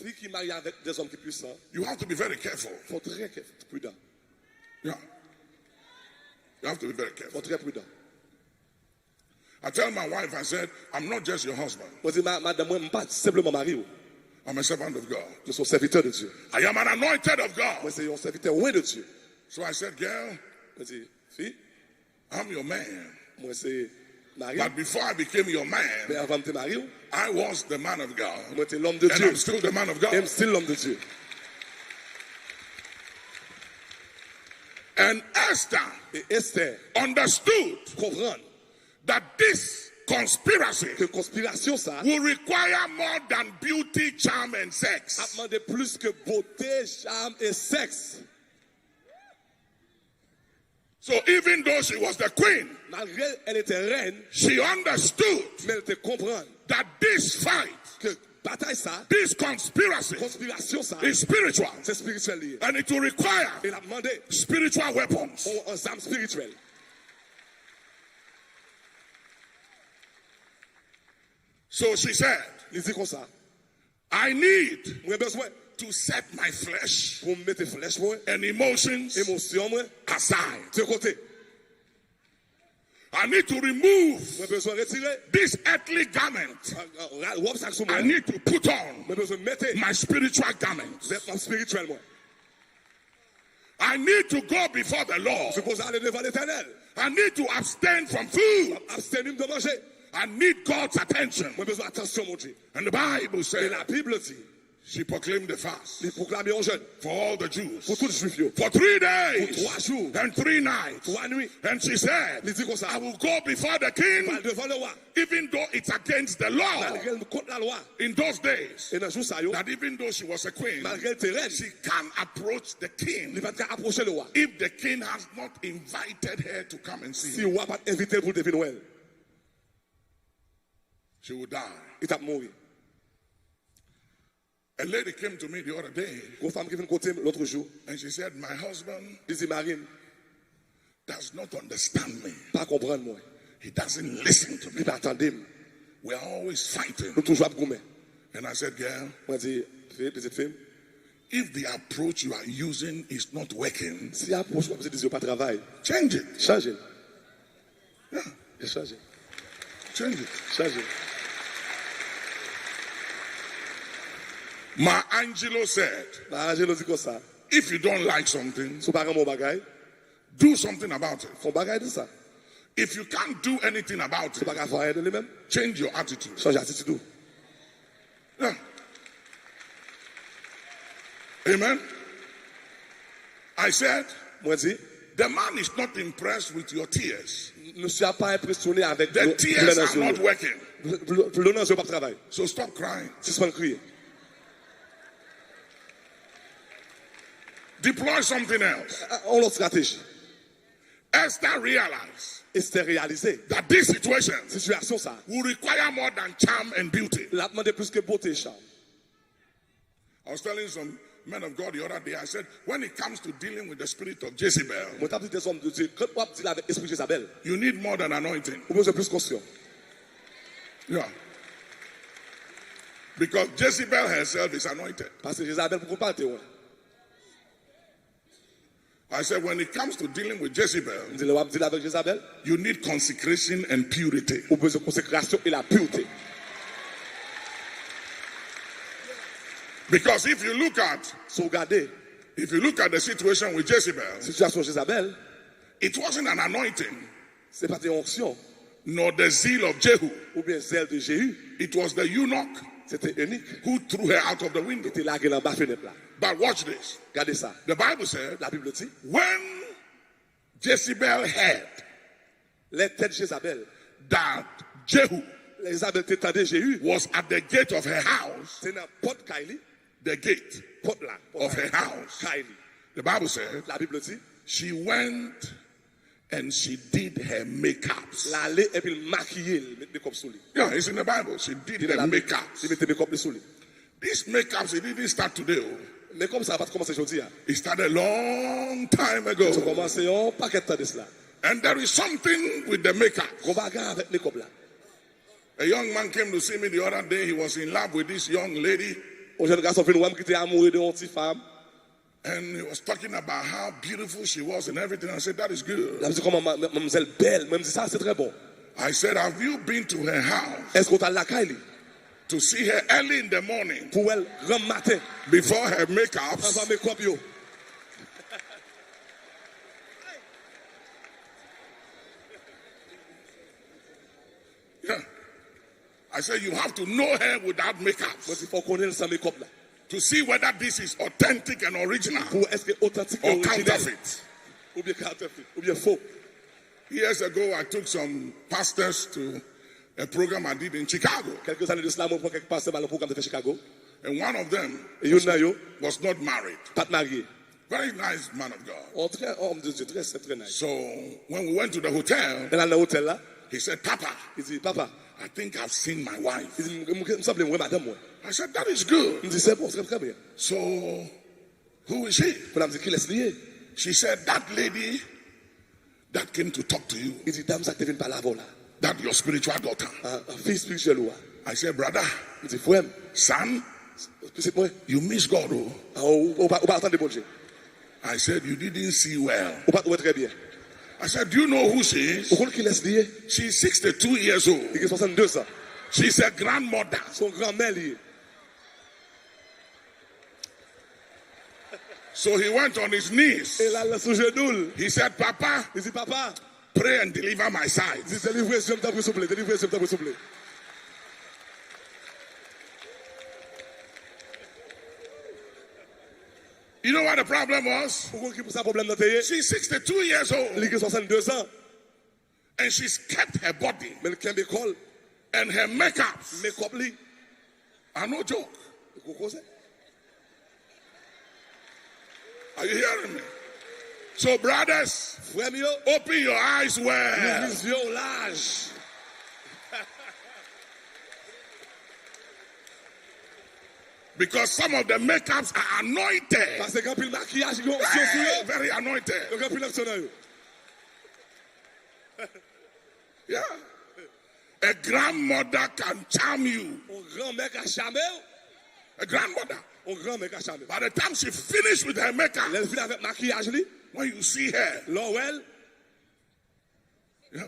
Filles qui marient avec des hommes qui puissants, you have to be very careful. faut très prudent. Yeah. You have to be very careful. Faut très prudent. I tell my wife, I said, I'm not just your husband. Moi, je dis, madame, moi, je ne suis pas simplement mari. I'm a servant of God. Je suis un serviteur de Dieu. I am an anointed of Moi, God. c'est un serviteur loin de Dieu. So I said, girl, Moi, je dis, fille, I'm your man. moi, c'est mari. But before I became your Mais man, avant de te marier, I was the man of God. moi, tu es l'homme de And Dieu. I'm still the man of Et God. je suis l'homme de Dieu. And Esther Et Esther understood comprend that this conspiracy que conspiration, ça, will require more than beauty, charm, and a sex. demandé plus que beauté, charme et sexe. So even though she was the queen, Malgré elle était reine, she understood mais elle te comprend that this fight, que bataille, ça, this conspiracy conspiration, ça, is spiritual. c'est spirituel lié. And it will require Il a demandé spiritual weapons. aux âmes spirituelles. So she said, Il dit comme ça. I need Moi, j'ai besoin to set my flesh pour me mettre flèche, moi, and emotions émotion, moi, aside. de côté. I need to remove Moi, j'ai besoin de retirer. this earthly garment. Robe ça sur moi. I need to put on Moi, j'ai besoin de mettre my spiritual garments. vêtements spirituels, moi. I need to go before the Lord. Je suppose aller devant l'éternel. I need to abstain from food. Abstenir de manger. I need God's attention. Moi, j'ai besoin d'attention, mon Dieu. And the Bible Et said la Bible dit, she proclaimed the fast il proclamait aux jeunes, for all the Jews pour tous les juifs, yo, for 3 pour days 3 jours, and 3 nights. 3 nuits. And she said, Il dit comme ça, I will go before the va king, devant le roi. even though it's against the law. Malgré le contre la loi. In those days, Et dans le jour ça, yo, that even though she was a queen, malgré le terrain, she can approach the il king va te approcher le roi. if the king has not invited her to come and see Si him. le roi va t'inviter pour deviner Noël, She will die. il t'a mouru. A lady came to me the other day Une femme qui vient côté l'autre jour, and she said, my husband il dit, Marine, does not understand me. pas comprendre moi. He doesn't listen to me. Il m'attendait. We are always fighting. Nous toujours à gourmet. And I said, girl, Moi, je dis, petite fille, if the approach you are using is not working, si approche, vous dites, pas travail, change it. changez. Yeah, Changez. change it. Changez. Ma Angelo said, Angelo dit comme ça. if you don't like something, Si vous ne mon bagage, do something about it. font bagage de ça. If you can't do anything about Si vous it, ne faire rien de lui-même, change your attitude. change d'attitude. Yeah. Amen. I said, Moi, je dis, the man is not impressed with your tears. ne suis pas impressionné avec The tears are not working. le nom, je pas travail. So stop crying. Suspends crier. Deploy something else. On l'autre stratégie. Esther realized Et c'était réalisé. that this situation Situation, ça. will require more than charm and beauty. Il a demandé plus que beauté et charme. I was telling some men of God the other day, I said, when it comes to dealing with the spirit of Jezebel, Moi, t'as dit des hommes de Dieu. Quand on dit avec l'esprit Jézabel, you need more than anointing. vous besoin plus conscient. Yeah. Because Jezebel herself is anointed. Parce que Jézabel, pour comparer, ouais. I said, when it comes to dealing with Jezebel, Dit le roi dit avec Jézabel, you need consecration and purity. vous besoin de consécration et la pureté. Because if you look at Si vous regardez the situation with Jezebel, la situation de Jézabel, it wasn't an anointing, ce n'est pas une onction nor the zeal of Jehu. ou bien zèle de Jéhu. It was the eunuch C'était unique. who threw her out of the window. Il était largué dans la fenêtre là. But watch this. Regardez ça. The Bible said, La Bible dit, when Jezebel heard les têtes de Jézabel, that Jehu Isabelle t'étendait Jéhu, was at the gate of her house, c'est dans porte Kylie, the gate porte là, of her house. Kylie. The Bible said La Bible dit, she went and she did her makeups. l'aller et puis maquiller, mettre make-up sur lui. Yeah, it's in the Bible. She did her Il makeups. mettait make-up sur lui. These makeups, it didn't start today. Oh. Mais comme ça va pas commencer aujourd'hui, It started a long time ça ago. commence un paquet de temps de cela. And there is something with the makeup. On va regarder avec make-up là. A young man came to see me the other day. He was in love with this young lady. Un jeune garçon venu voir qui était amoureux de une petite femme. And he was talking about how beautiful she was and everything. I said, that is good. La dit comment mademoiselle belle, même dit ça c'est très bon. I said, have you been to her house Est-ce qu'on t'a la Kylie to see her early in the morning pour elle grand matin before her avant makeups? make-up yo. Yeah. I said, you have to know her without Moi makeups il faut connaître sans make-up là. to see whether this is authentic and original Pour est-ce que authentique et or originel counterfeit. ou bien counterfeit ou bien faux. Years ago, I took some pastors to a program I did in Chicago. Quelques années de cela, moi, pour quelques passer dans le programme de Chicago. And one of them Et yon nan yo, was not married. pas de marié. Very nice man of God. Homme de Dieu, très nice. So when we went to the hotel, Dans l'hôtel là, he said, Papa, il dit, papa, I think I've seen my wife. il dit, il me semble moi, madame, moi. I said, that is good. Il me dit, c'est bon, c'est très bien. So who is she? Pour la me dit, qui laisse lier? She said, that lady that came to talk to you, Il dit, dame, ça qui vient par là, voilà. that your spiritual daughter. Un fils spirituel, ouais. I said, brother, Il dit, frère, son, c'est moi. you miss God. Oh. Ou pas attendre bon Dieu. I said, you didn't see well. Ou pas très bien. I said, do you know who she Ou is? qu'on qui laisse lier? She's 62 years old. Il a 62 ans. She's a grandmother. Son grand-mère lié. So he went on his knees. Et là, là, sous genou. He said, Papa, Il dit, papa, pray and deliver my sight. il dit, délivrez, je t'en prie, s'il vous plaît, délivrez, je t'en prie, s'il vous plaît. You know what the problem was? Pourquoi qui pour ça problème dans tes She's 62 years old Il a 62 ans. and she's kept her body Mais il a école, and her makeups make-up li. are no joke. Pourquoi c'est? Are you hearing me? So, brothers, Frère mio, open your eyes well. les yeux larges. Because some of the makeups are anointed. Parce que quand il maquillage, il y a Very, very anointed. quand il action là. Yeah. A grandmother can charm you. Un grand mec à charmer. A grandmother. Un grand mec à charmer. By the time she finished with her makeup, Elle finit avec maquillage li. when you see her, L'Orwell, yeah.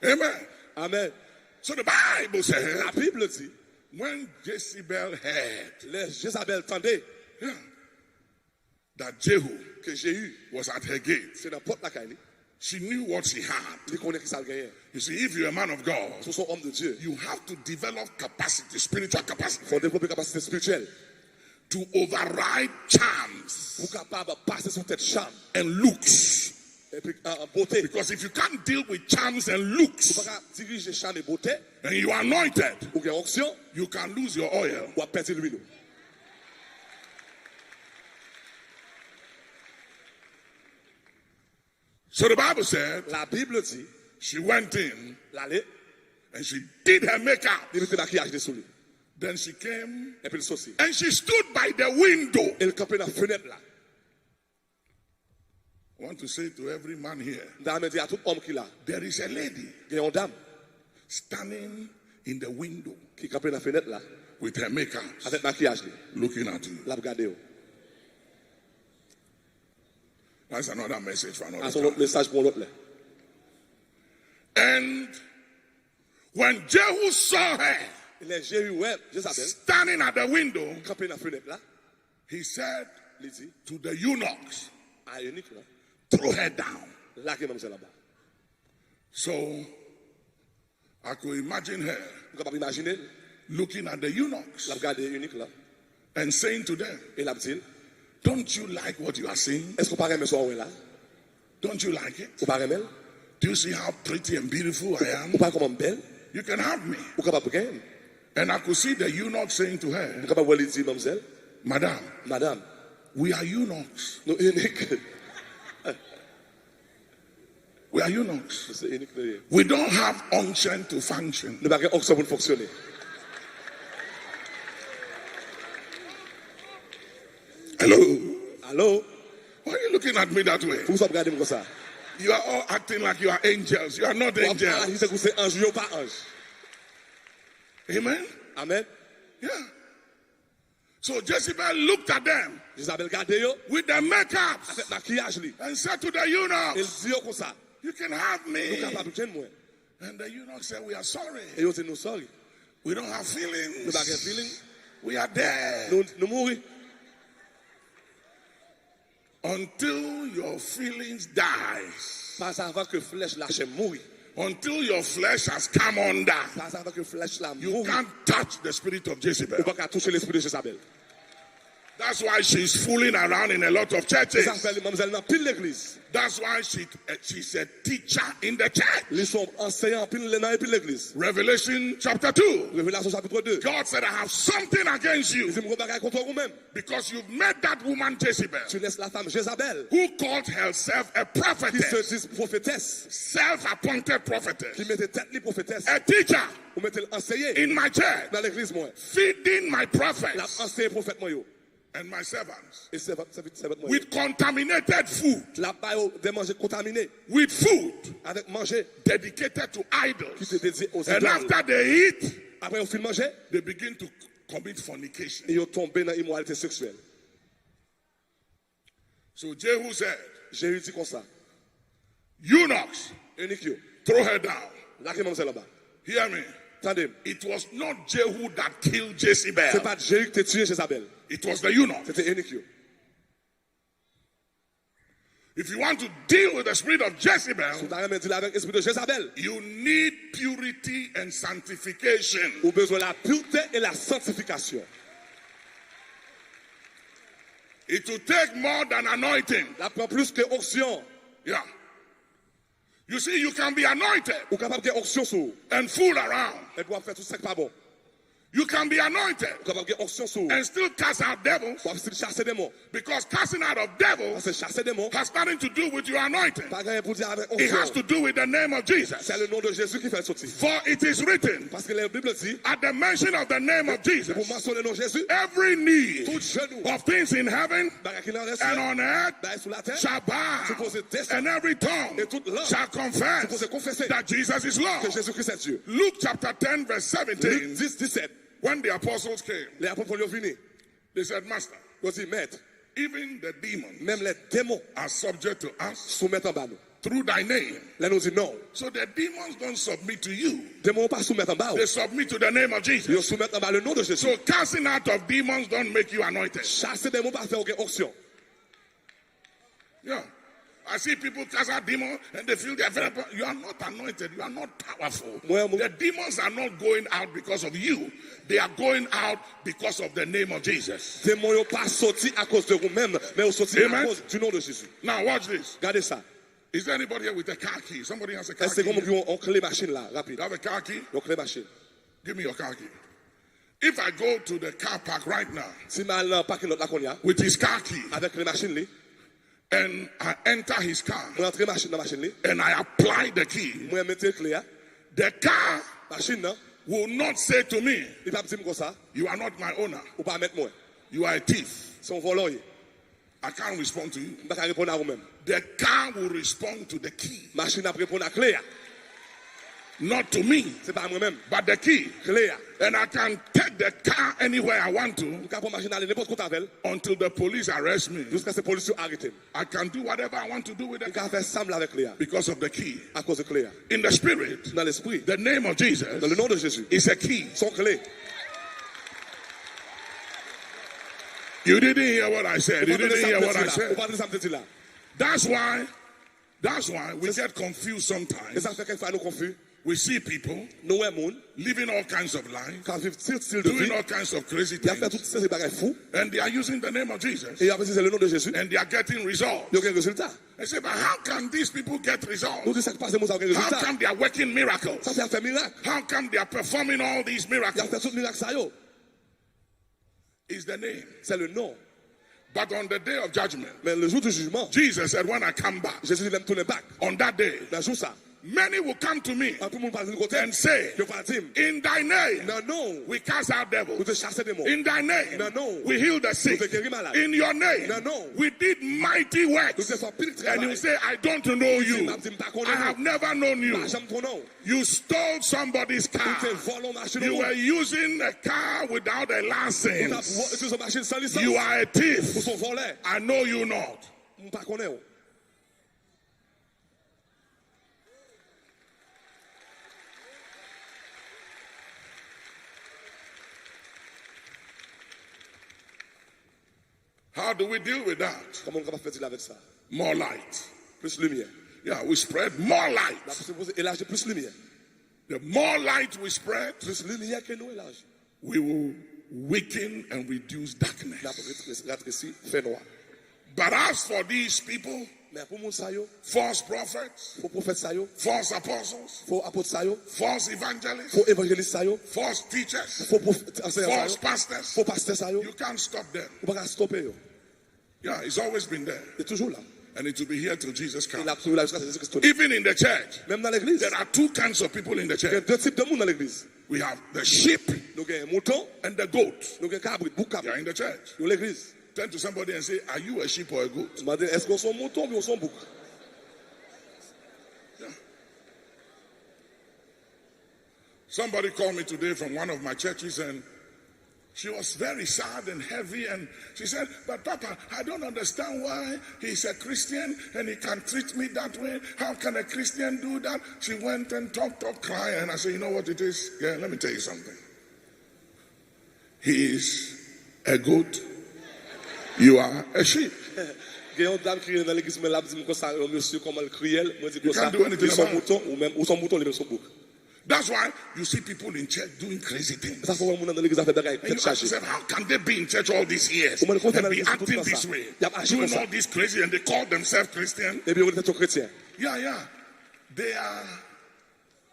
Amen. amen. So the Bible says, La Bible dit, when Jezebel heard les Jézabel tendait yeah, that Jehu que Jéhu, was at her gate, c'est dans porte la Kylie, she knew what she had. il connaît qui ça le gagne. You see, if you're a man of God, Sur son homme de Dieu, you have to develop capacity, spiritual il capacity, faut développer capacité spirituelle to override charms pour capable passer sur tête charme and looks. et puis en beauté. Because if you can't deal with charms and Pour looks, pas diriger charme et beauté, and you are anointed, ou bien onction, you can lose your oil. ou à perdre l'huile. So the Bible said La Bible dit, she went in l'aller, and she did her makeup. il mettait maquillage dessus lui. Then she came Et puis le sauci. and she stood by the window. Et il campait dans la fenêtre là. I want to say to every man here, Dans la dit à tout homme qui l'a, there is a lady il y a une dame standing in the window qui campait dans la fenêtre là, with her makeup, avec maquillage lui. looking at you. La regarder. That's another message for À another son time. autre message pour l'autre là. And when Jehu saw her Les Jéhu, ouais, Jézabel, standing at the window, campé dans la fenêtre là, he said il dit, to the eunuchs, à unique là, throw her down. là qui est même là-bas. So I could imagine her Vous pouvez imaginer, looking at the eunuchs la regarder unique là, and saying to them, et la dit, don't you like what you are seeing? est-ce qu'on paraît me soir là? Don't you like it? Ou pas remel? Do you see how pretty and beautiful I am? Ou pas comment belle? You can have me. Ou capable gagner? And I could see the eunuch saying to her, Ou capable lui dire, mademoiselle, Madame, madame, we are eunuchs. nous uniques. We are eunuchs. C'est unique. We don't have unction to function. Nous n'avons pas option pour fonctionner. Hello? Allô? Why are you looking at me that way? Pourquoi vous regardez comme ça? You are all acting like you are angels. You are not Vous angels. dites que c'est ange, ou pas ange. Amen? Amen. Yeah. So Jezebel looked at them Isabelle regardez yo, with the makeups avec maquillage li. and said to the Il eunuch, dit yo comme ça. you can have Nous me. capable de moi. And the eunuch said, we are sorry. Et yo dit nous sorry. We don't have Nous feelings. pas de feeling. We are dead. Nous mourir. Until your feelings dies. Pas avant que flèche lâche mourir. Until your flesh has come under. Pas avant que flèche la You mourir. can't touch the spirit of Ou Jezebel. pas qu'à toucher l'esprit de Jézabel. That's why she's fooling around in a lot of churches. Ça fait mademoiselle dans pile l'église. That's why she's a teacher in the church. Ils sont enseignants pile l'église. Revelation chapter 2. Révélation chapitre 2. God said, I have something against you Il dit, me bagaille contre vous-même. because you've met that woman Jezebel Tu laisses la femme Jézabel, who called herself a qui se prophetess, dit prophétesse, self-appointed qui prophetess, mettait tête li prophétesse, a teacher ou mettez l'enseigner in my church, dans l'église, moi. feeding my La prophets enseigné prophète, moi, yo. and my servants Et c'est votre moi. with contaminated food, La paille de manger contaminé, with food avec manger dedicated to qui idols. te dédié aux And idoles. after they eat, Après, au fin de manger, they begin to commit fornication. ils ont tombé dans l'immoralité sexuelle. So Jehu said, Jésus dit comme ça. eunuchs, Unique yo. throw her down. Là, qui mademoiselle là-bas. Hear me. Attendez. It was not Jehu that killed C'est Jezebel. pas Jésus qui t'a tué Jézabel. It was the eunuch. C'était unique yo. If you want to deal with the spirit of Si Jezebel, tu as dit avec l'esprit de Jézabel, you need purity and sanctification. ou besoin de la pureté et la sanctification. It will take more than anointing. La prend plus que onction. Yeah. You see, you can be anointed Ou capable de onction sur. and fool around. Elle doit faire tout ça qui pas bon. You can be anointed Ou capable de onction sur. and still cast out devils, Ou capable de chasser des mots. because casting out of devils Parce que chasser des mots, has nothing to do with your anointing. pas rien pour dire avec It has onction. to do with the name of Jesus. C'est le nom de Jésus qui fait sortir. For it is written, Parce que la Bible dit, at the mention of the name of pour Jesus, mentionner le nom de Jésus, every knee tout genou, of things in heaven bagarre qui est dans les and cieux, on earth bagarre sous la terre, shall bow, supposé descendre, and every tongue et toute langue shall confess supposé confesser that Jesus is Lord. que Jésus-Christ est Dieu. Luke chapter 10, verse Luc 17, 10, 17, when the apostles came, les apôtres sont venus. they said, Master, Ils ont dit, maître, even the demons même les démons are subject to us soumettent en bas nous. through thy name. Là, nous dit non. So the demons don't submit to you, Démons pas soumettre en bas. they submit to the name of Ils Jesus. soumettent en bas le nom de Jésus. So casting out of demons don't make you anointed. Chasser des mots pas faire aucune onction. Yeah. I see people cast out demons and they feel they're very powerful. You are not anointed. You are not powerful. Well, The demons are not going out because of you. They are going out because of the name of Jesus. Démons n'ont pas sorti à cause de vous-même, mais ils sont sortis à Amen. cause du nom de Jésus. Now watch this. Regardez ça. Is there anybody here with a car key? Somebody has a car Est-ce que key. comme on clé machine là, rapide. You have a car key? On clé machine. Give me your car key. If I go to the car park right now Si mal pas que l'autre là qu'on y a, with his car key avec les machines là, and I enter his car on entre machine dans machine là, and I apply the key, moi mettre clé là, the car machine là, will not say to me, il va me dire comme ça, you are not my owner. ou pas mettre moi. You are a thief. C'est un voleur. I can't respond to you. Je ne vais pas répondre à vous-même. The car will respond to the key, Machine a répondre à clé. not to me, C'est pas à moi-même. but the key. Clé. And I can take the car anywhere I want to Je peux machine aller n'importe quoi avec until the police arrest me. jusqu'à ce que les policiers arrêtent. I can do whatever I want to do with Je the peux car faire semble avec clé because of the key. à cause de clé. In the spirit, Dans l'esprit, the name of Jesus dans le nom de Jésus, is a key. son clé. You didn't hear what I said. You didn't hear what I Vous said. parlez de ça petit là. That's why we get confused Et sometimes ça fait quelquefois nous confus. We see people nous ouais moun living all kinds of lives, qui vivent tout style de doing vie, all kinds of crazy ils fait things, toutes ces bagages fous and they are using the name of Jesus, et ils appellent le nom de Jésus. and they are getting results. Ils ont un résultat. I say, but how can these people get Nous results? disons ça qui passe, nous avons un How résultat. come they are working miracles? Ça fait un miracle. How come they are performing all these Il a miracles? fait tout miracle ça yo. Is the name. C'est le nom. But on the day of judgment, Mais le jour du jugement, Jesus said, when I come back, Jésus il aime tourner back. on that day, Dans jour ça, many will come to me tout le monde parle de côté. and say, Je parle de in thy name, non, non, we cast out devils. nous te chasser des mots. In thy name, No, no. we heal the sick. Nous te guéris malade. In your name, No, no. we did mighty Nous works. te faisons pile And you travail. say, I don't know you. I have never known you. Pas jamais ton nom. You stole somebody's Nous car. te volons machine. You were using a car without a license. Tu es machine sans licence. You are a Nous thief. sommes volés. I know you not. Nous pas connaît. How do we deal with that? Comment on va faire avec ça? More light. Plus lumière. Yeah, we spread more light. La possibilité élargir plus lumière. The more light we spread, Plus lumière que nous élargir. we will weaken and reduce La darkness. rétrécie fait noir. But as for these people, Mais pour mon ça yo, false prophets, pour prophète ça yo, false apostles, pour apôtre ça yo, false evangelists, pour évangéliste ça yo, false teachers, pour enseignant ça false yo, pastors, pour pasteur ça yo, you can't stop them. ou pas stopper yo. Yeah, it's always been there. Il est toujours là. And it will be here till Jesus Il comes. a absolument là jusqu'à Jésus Christ. Even in the church, Même dans l'église, there are two kinds of people in the il y a church. deux types de monde dans l'église. We have the sheep Nous avons un mouton, and the goat. nous avons un cabrit, bouc They cabrit. are in the church. Dans l'église. Turn to somebody and say, are you a sheep or a goat? Demandez, est-ce qu'on sont mouton ou on sont bouc? Somebody called me today from one of my churches and she was very sad and heavy and she said, but Papa, I don't understand why he's a Christian and he can treat me that way. How can a Christian do that? She went and talked, crying, and I said, you know what it is? Yeah, let me tell you something. He is a goat. You are a sheep. Il y a une dame qui est dans l'église, mais là, dit comme ça, monsieur, comment le criel, moi, dit comme You ça, can't do anything ils sont about it. moutons, ou même, ou sont moutons, les mêmes sont boucs. That's why you see people in church doing crazy things. Ça, faut voir mon dans l'église, ça fait des bagages, And you tête ask chargée. yourself, how can they be in church all these years Comment ils and font be ça? acting this way, Il y a agi doing comme ça. all this crazy, and they call themselves Christian? Et puis, on était chrétiens. Yeah. They are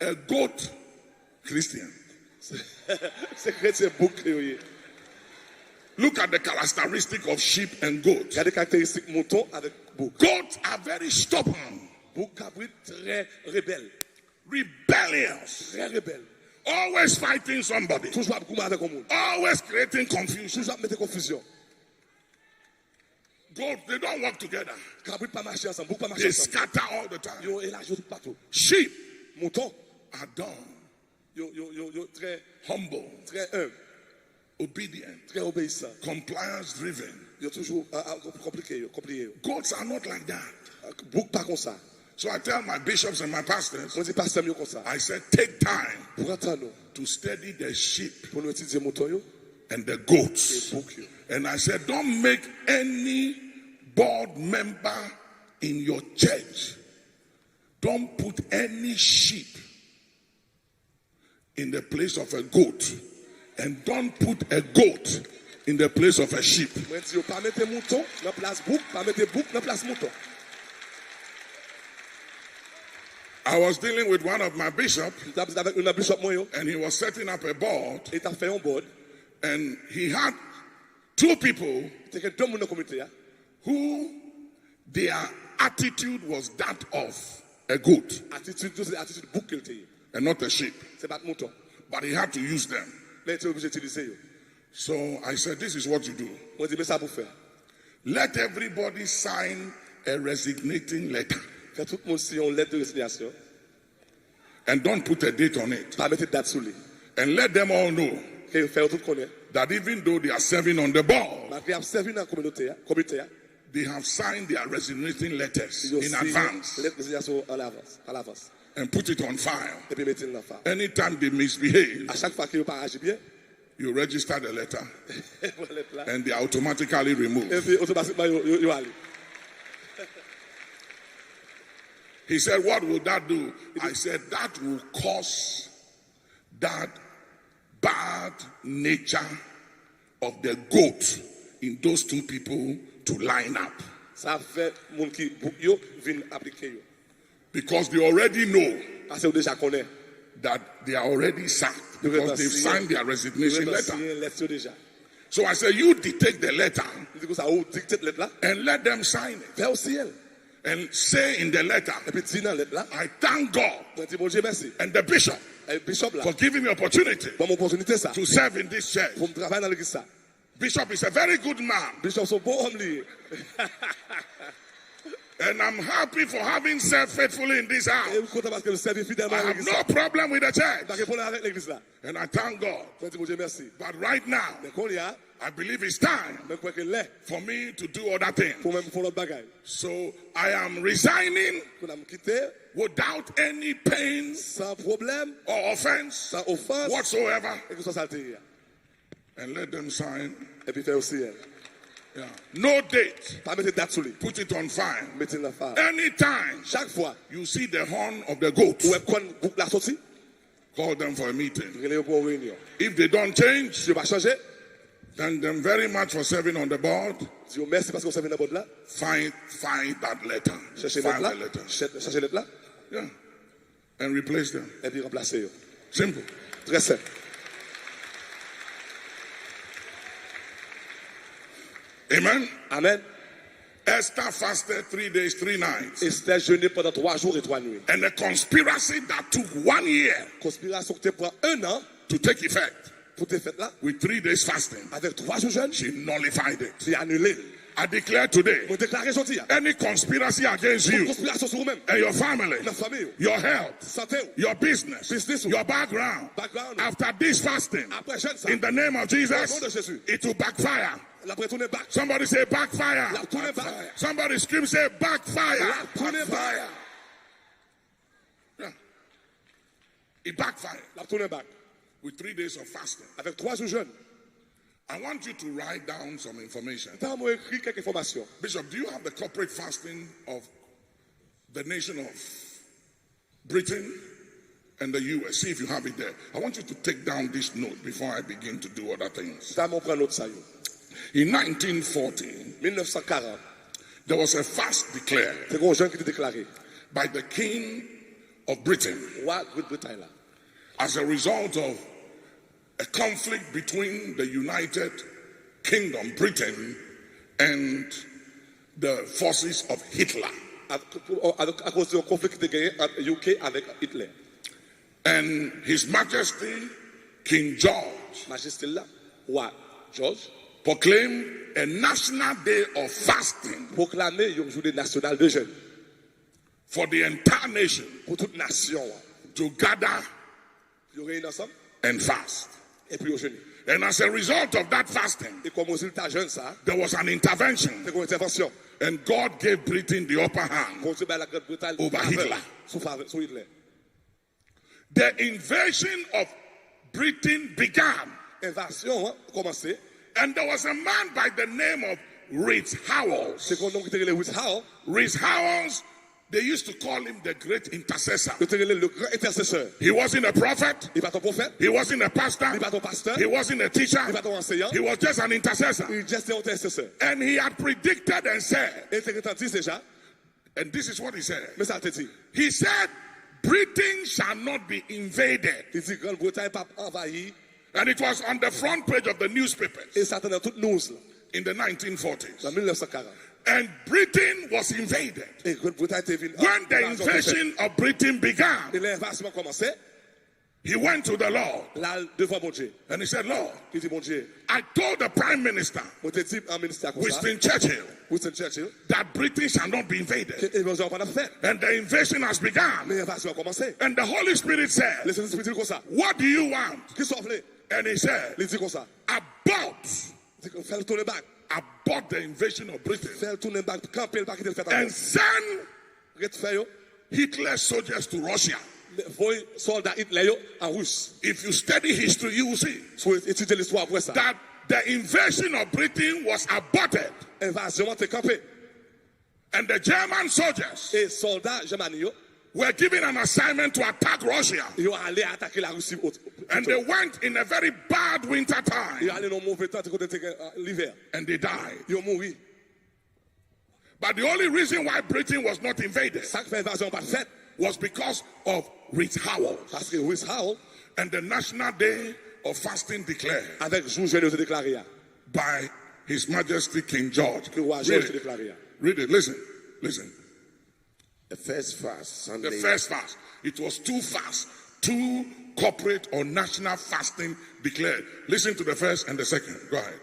a goat Christian. C'est chrétien bouc, oui. Look at the characteristic of sheep and goat. Il y a des caractéristiques mouton avec bouc. Goats are very stubborn, Bouc cabrit, très rebelle. rebellious, Très rebelle. always fighting somebody, Toujours à beaucoup avec le monde. always creating confusion. Toujours à mettre confusion. Goats, they don't work together. Cabrit pas marcher ensemble, bouc pas marcher They ensemble. scatter all the time. Yo élargi tout partout. Sheep Mouton, are dumb, yo très, humble, très humble, obedient, très obéissant. compliance driven. Yo toujours compliqué, yo. Goats are not like that. Bouc pas comme ça. So I tell my bishops and my pastors, On dit pasteur mieux comme ça. I said, take time Pour attendre, to study the sheep pour nous étudier mouton yo, and the et goats. bouc yo. And I said, don't make any board member in your church. Don't put any sheep in the place of a goat. And don't put a goat in the place of a sheep. Moi dis yo pas mettre mouton dans place bouc, pas mettre bouc dans place mouton. I was dealing with one of my bishops, J'étais avec un bishop moi yo, and he was setting up a board, et t'a fait un board. and he had two people C'est que deux monde dans la communauté là, who their attitude was that of a goat c'est attitude bouc qu'il était. and not a sheep. C'est pas mouton. But he had to use them. Mais il était obligé d'utiliser yo. So I said, this is what you do. Moi dis mais ça pour faire. Let everybody sign a resignating letter. Fait tout le monde signer une lettre de résignation, And don't put a date on it. pas mettre date sur lui. And let them all know Et faire tout connaître. that even though they are serving on the board, Malgré avoir servi dans la communauté, they have signed their resignating letters ils ont in signé advance lettre de résignation à l'avance. and put it on file. Et puis mettre dans la femme. Anytime they misbehave, À chaque fois qu'ils n'ont pas agi bien, you register the letter pour lettre là. and they are automatically removed. Et puis automatiquement, ils allent. He said, what will that do? I said, that will cause that bad nature of the goat in those two people to line up. Ça fait moun ki yo vin appliquer yo. Because they already know Parce que déjà connaît. that they are already sacked. Because they've signed their resignation letter. So I said, you dictate the letter and let them sign it. And say in the letter, I thank God and the bishop for giving me opportunity to serve in this church. Bishop is a very good man. And I'm happy for having served faithfully in this house. I have no problem with the church. And I thank God. But right now, I believe it's time for me to do other things. So I am resigning without any pain or offense whatsoever. And let them sign. Yeah. No date. Put it on fire. Anytime you see the horn of the goat, call them for a meeting. If they don't change, thank them very much for serving on the board. Find that letter. Find the letter. Yeah. And replace them. Simple. Très simple. Amen. Amen. Esther fasted 3 days, 3 nights. Esther jeûné pendant 3 jours et 3 nuits. And a conspiracy that took 1 year Conspiration qui prend 1 an to take effect. pour te faire là. With 3 days fasting. Avec 3 jours jeûne, She nullified it. c'est annulé. I declare today, Mon déclaré aujourd'hui. any conspiracy against you Conspiration sur vous-même. and your family, La famille. your health, Santé. your business, your background, after this fasting, Après jeûne ça. in the name of Au nom de Jesus, Jésus. it will backfire. La retourne back. Somebody say backfire. La retourne back. Somebody scream, say backfire. La retourne back. Yeah. It backfired La retourne back. with 3 days of fasting. Avec 3 jours jeûne. I want you to write down some information. T'as moi écrit quelques informations. Bishop, do you have the corporate fasting of the nation of Britain and the US? See if you have it there. I want you to take down this note before I begin to do other things. T'as mon prend note ça yo. In 1940, 1940. there was a fast declared C'est gros jeûne qui était déclaré. by the King of Britain Roi Grande-Bretagne là. as a result of a conflict between the United Kingdom, Britain, and the forces of Hitler. À cause du conflit qui était gagné entre UK avec Hitler. And His Majesty King George Majesté là, roi George, proclaimed a national day of fasting proclamé une journée nationale de jeûne for the entire nation pour toute nation. to gather Ils réunissent ensemble and fast. et puis ils jeûnent. And as a result of that fasting, Et comme résultat jeûne ça, there was an intervention, c'est une intervention. and God gave Britain the upper hand. Contre la Grande-Bretagne Over Hitler. Sous Hitler. The invasion of Britain began, Invasion commencé. and there was a man by the name of Ritz Howells. C'est qu'on nom qui était le Howell. Ritz Howells, they used to call him the great intercessor. Le grand intercesseur. He wasn't a prophet. Il n'est pas ton prophète. He wasn't a pastor. Il n'est pas ton pasteur. He wasn't a teacher. Il n'est pas ton enseignant. He was just an intercessor. Il est juste un intercesseur. And he had predicted and said, Et il t'a dit déjà, and this is what he said. mais ça te dit. He said, Britain shall not be invaded. Il dit Grande-Bretagne pas envahie. And it was on the front page of the newspapers Et ça dans toute news là, in the 1940s. dans 1940. And Britain was invaded. Et Grande-Bretagne était venue. When the invasion of Britain began, Et l'invasion commençait. he went to the Lord Là, devant mon Dieu. and he said, Lord, Il dit, mon Dieu, I told the Prime Minister, on te dit en ministère comme ça, Winston Churchill, Winston Churchill, that Britain shall not be invaded. que l'invasion n'a pas fait. And the invasion has begun. Mais l'invasion a commencé. And the Holy Spirit said, Les Saint-Esprit dit comme ça. what do you want? Qui sont appelés? And he said, Il dit comme ça. abort, Il dit, fais le tourner back. abort the invasion of Britain Fais le tourner back. Camper le back, il fait and attendre. send Rete fait yo. Hitler's soldiers to Russia. Voyez soldat Hitler yo en russe. If you study history, you will see Soit étudier l'histoire après ça. that the invasion of Britain was aborted. Invasion, t'es campé. And the German soldiers Et soldats germaniques, yo, were given an assignment to attack Russia. ils ont allé attaquer la Russie. And they went in a very bad winter Ils time. ont allé dans le mauvais temps, l'hiver. And they died. Ils ont mouru. But the only reason why Britain was not invaded Ça fait invasion pas faite. was because of Ritz Howell. Parce que Louis Howell, And the National Day of Fasting declared avec jour jeûne, il a déclaré. by His Majesty King George. Que roi Read Georges a it. déclaré. Read it. Listen. Listen. The first fast, Sunday. The first fast. It was two fasts. Two corporate or national fasting declared. Listen to the first and the second. Go ahead.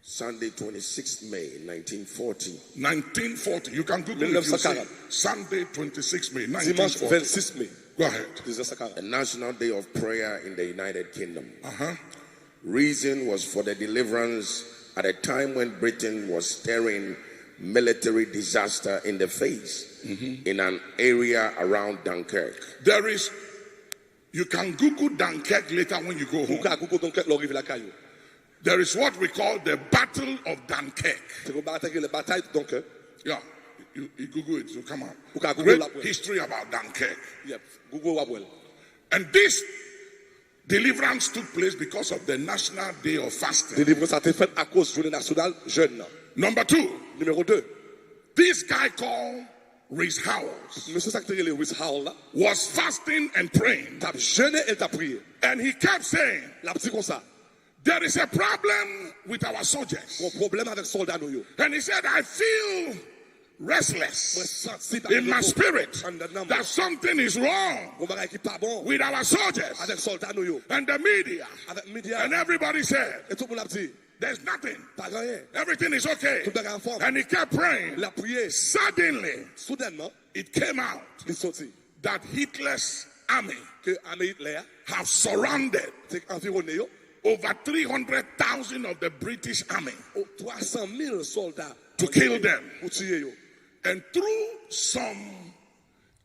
Sunday, 26th May, 1940. 1940. You can Google it. You'll see. 1940. Sunday, 26 May, Dimanche 1940. 26 mai. Go ahead. 1940. A national day of prayer in the United Kingdom. Uh-huh. Reason was for the deliverance at a time when Britain was staring military disaster in the face in an area around Dunkirk. There is, you can Google Dunkirk later when you go home. Pourquoi Google donc l'arrive la caillou? There is what we call the Battle of Dunkirk. C'est qu'on va attaquer la bataille de Dunkirk. Yeah, you Google it, to come out. You can Google Great that. history about Dunkirk. Yep. Google Wabwell. And this deliverance took place because of the National Day of Fasting. Délivrance a été faite à cause du journée nationale jeune. Number two, Numéro 2. this guy called Rhys Howells Monsieur Secrétaire Lewis Howell là, was fasting and praying. t'a jeûné et t'a prié. And he kept saying, La petite comme ça. there is a problem with our soldiers. Mon problème avec soldats nous yo. And he said, I feel Moi restless senti in my spirit and the number. that something is wrong On va qui pas bon with our soldiers avec soldats nous yo. and the media. Avec médias. And everybody said, Et tout le monde a dit, there's nothing. pas rien. Everything is okay. Tout est en forme. And he kept praying. Il a prié. Suddenly, Soudainement, it came out il sorti that Hitler's army que l'armée Hitler have surrounded c'est environné yo. over 300,000 of the British army 300,000 soldats to kill them. pour tuer yo. And through some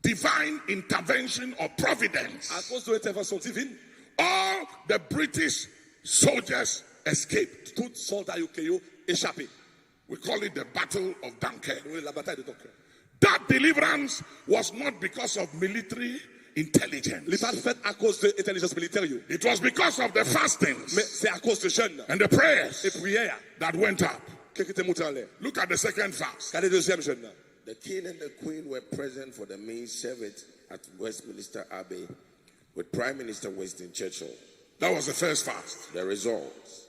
divine intervention or À providence, cause de l'intervention divine, all the British soldiers escaped. tous soldats yo qui yo échappé. We call it the Battle of Dunkirk. La bataille de Dunkirk. That deliverance was not because of military intelligence. Il n'est pas fait à cause de l'intelligence militaire yo. It was because of the Mais fastings c'est à cause de jeûne and the et prayers prières that went up. qui était monté en l'air. Look at the second fast. Regardez le deuxième jeûne là. The king and the queen were present for the main service at Westminster Abbey with Prime Minister Winston Churchill. That was the first fast. The results.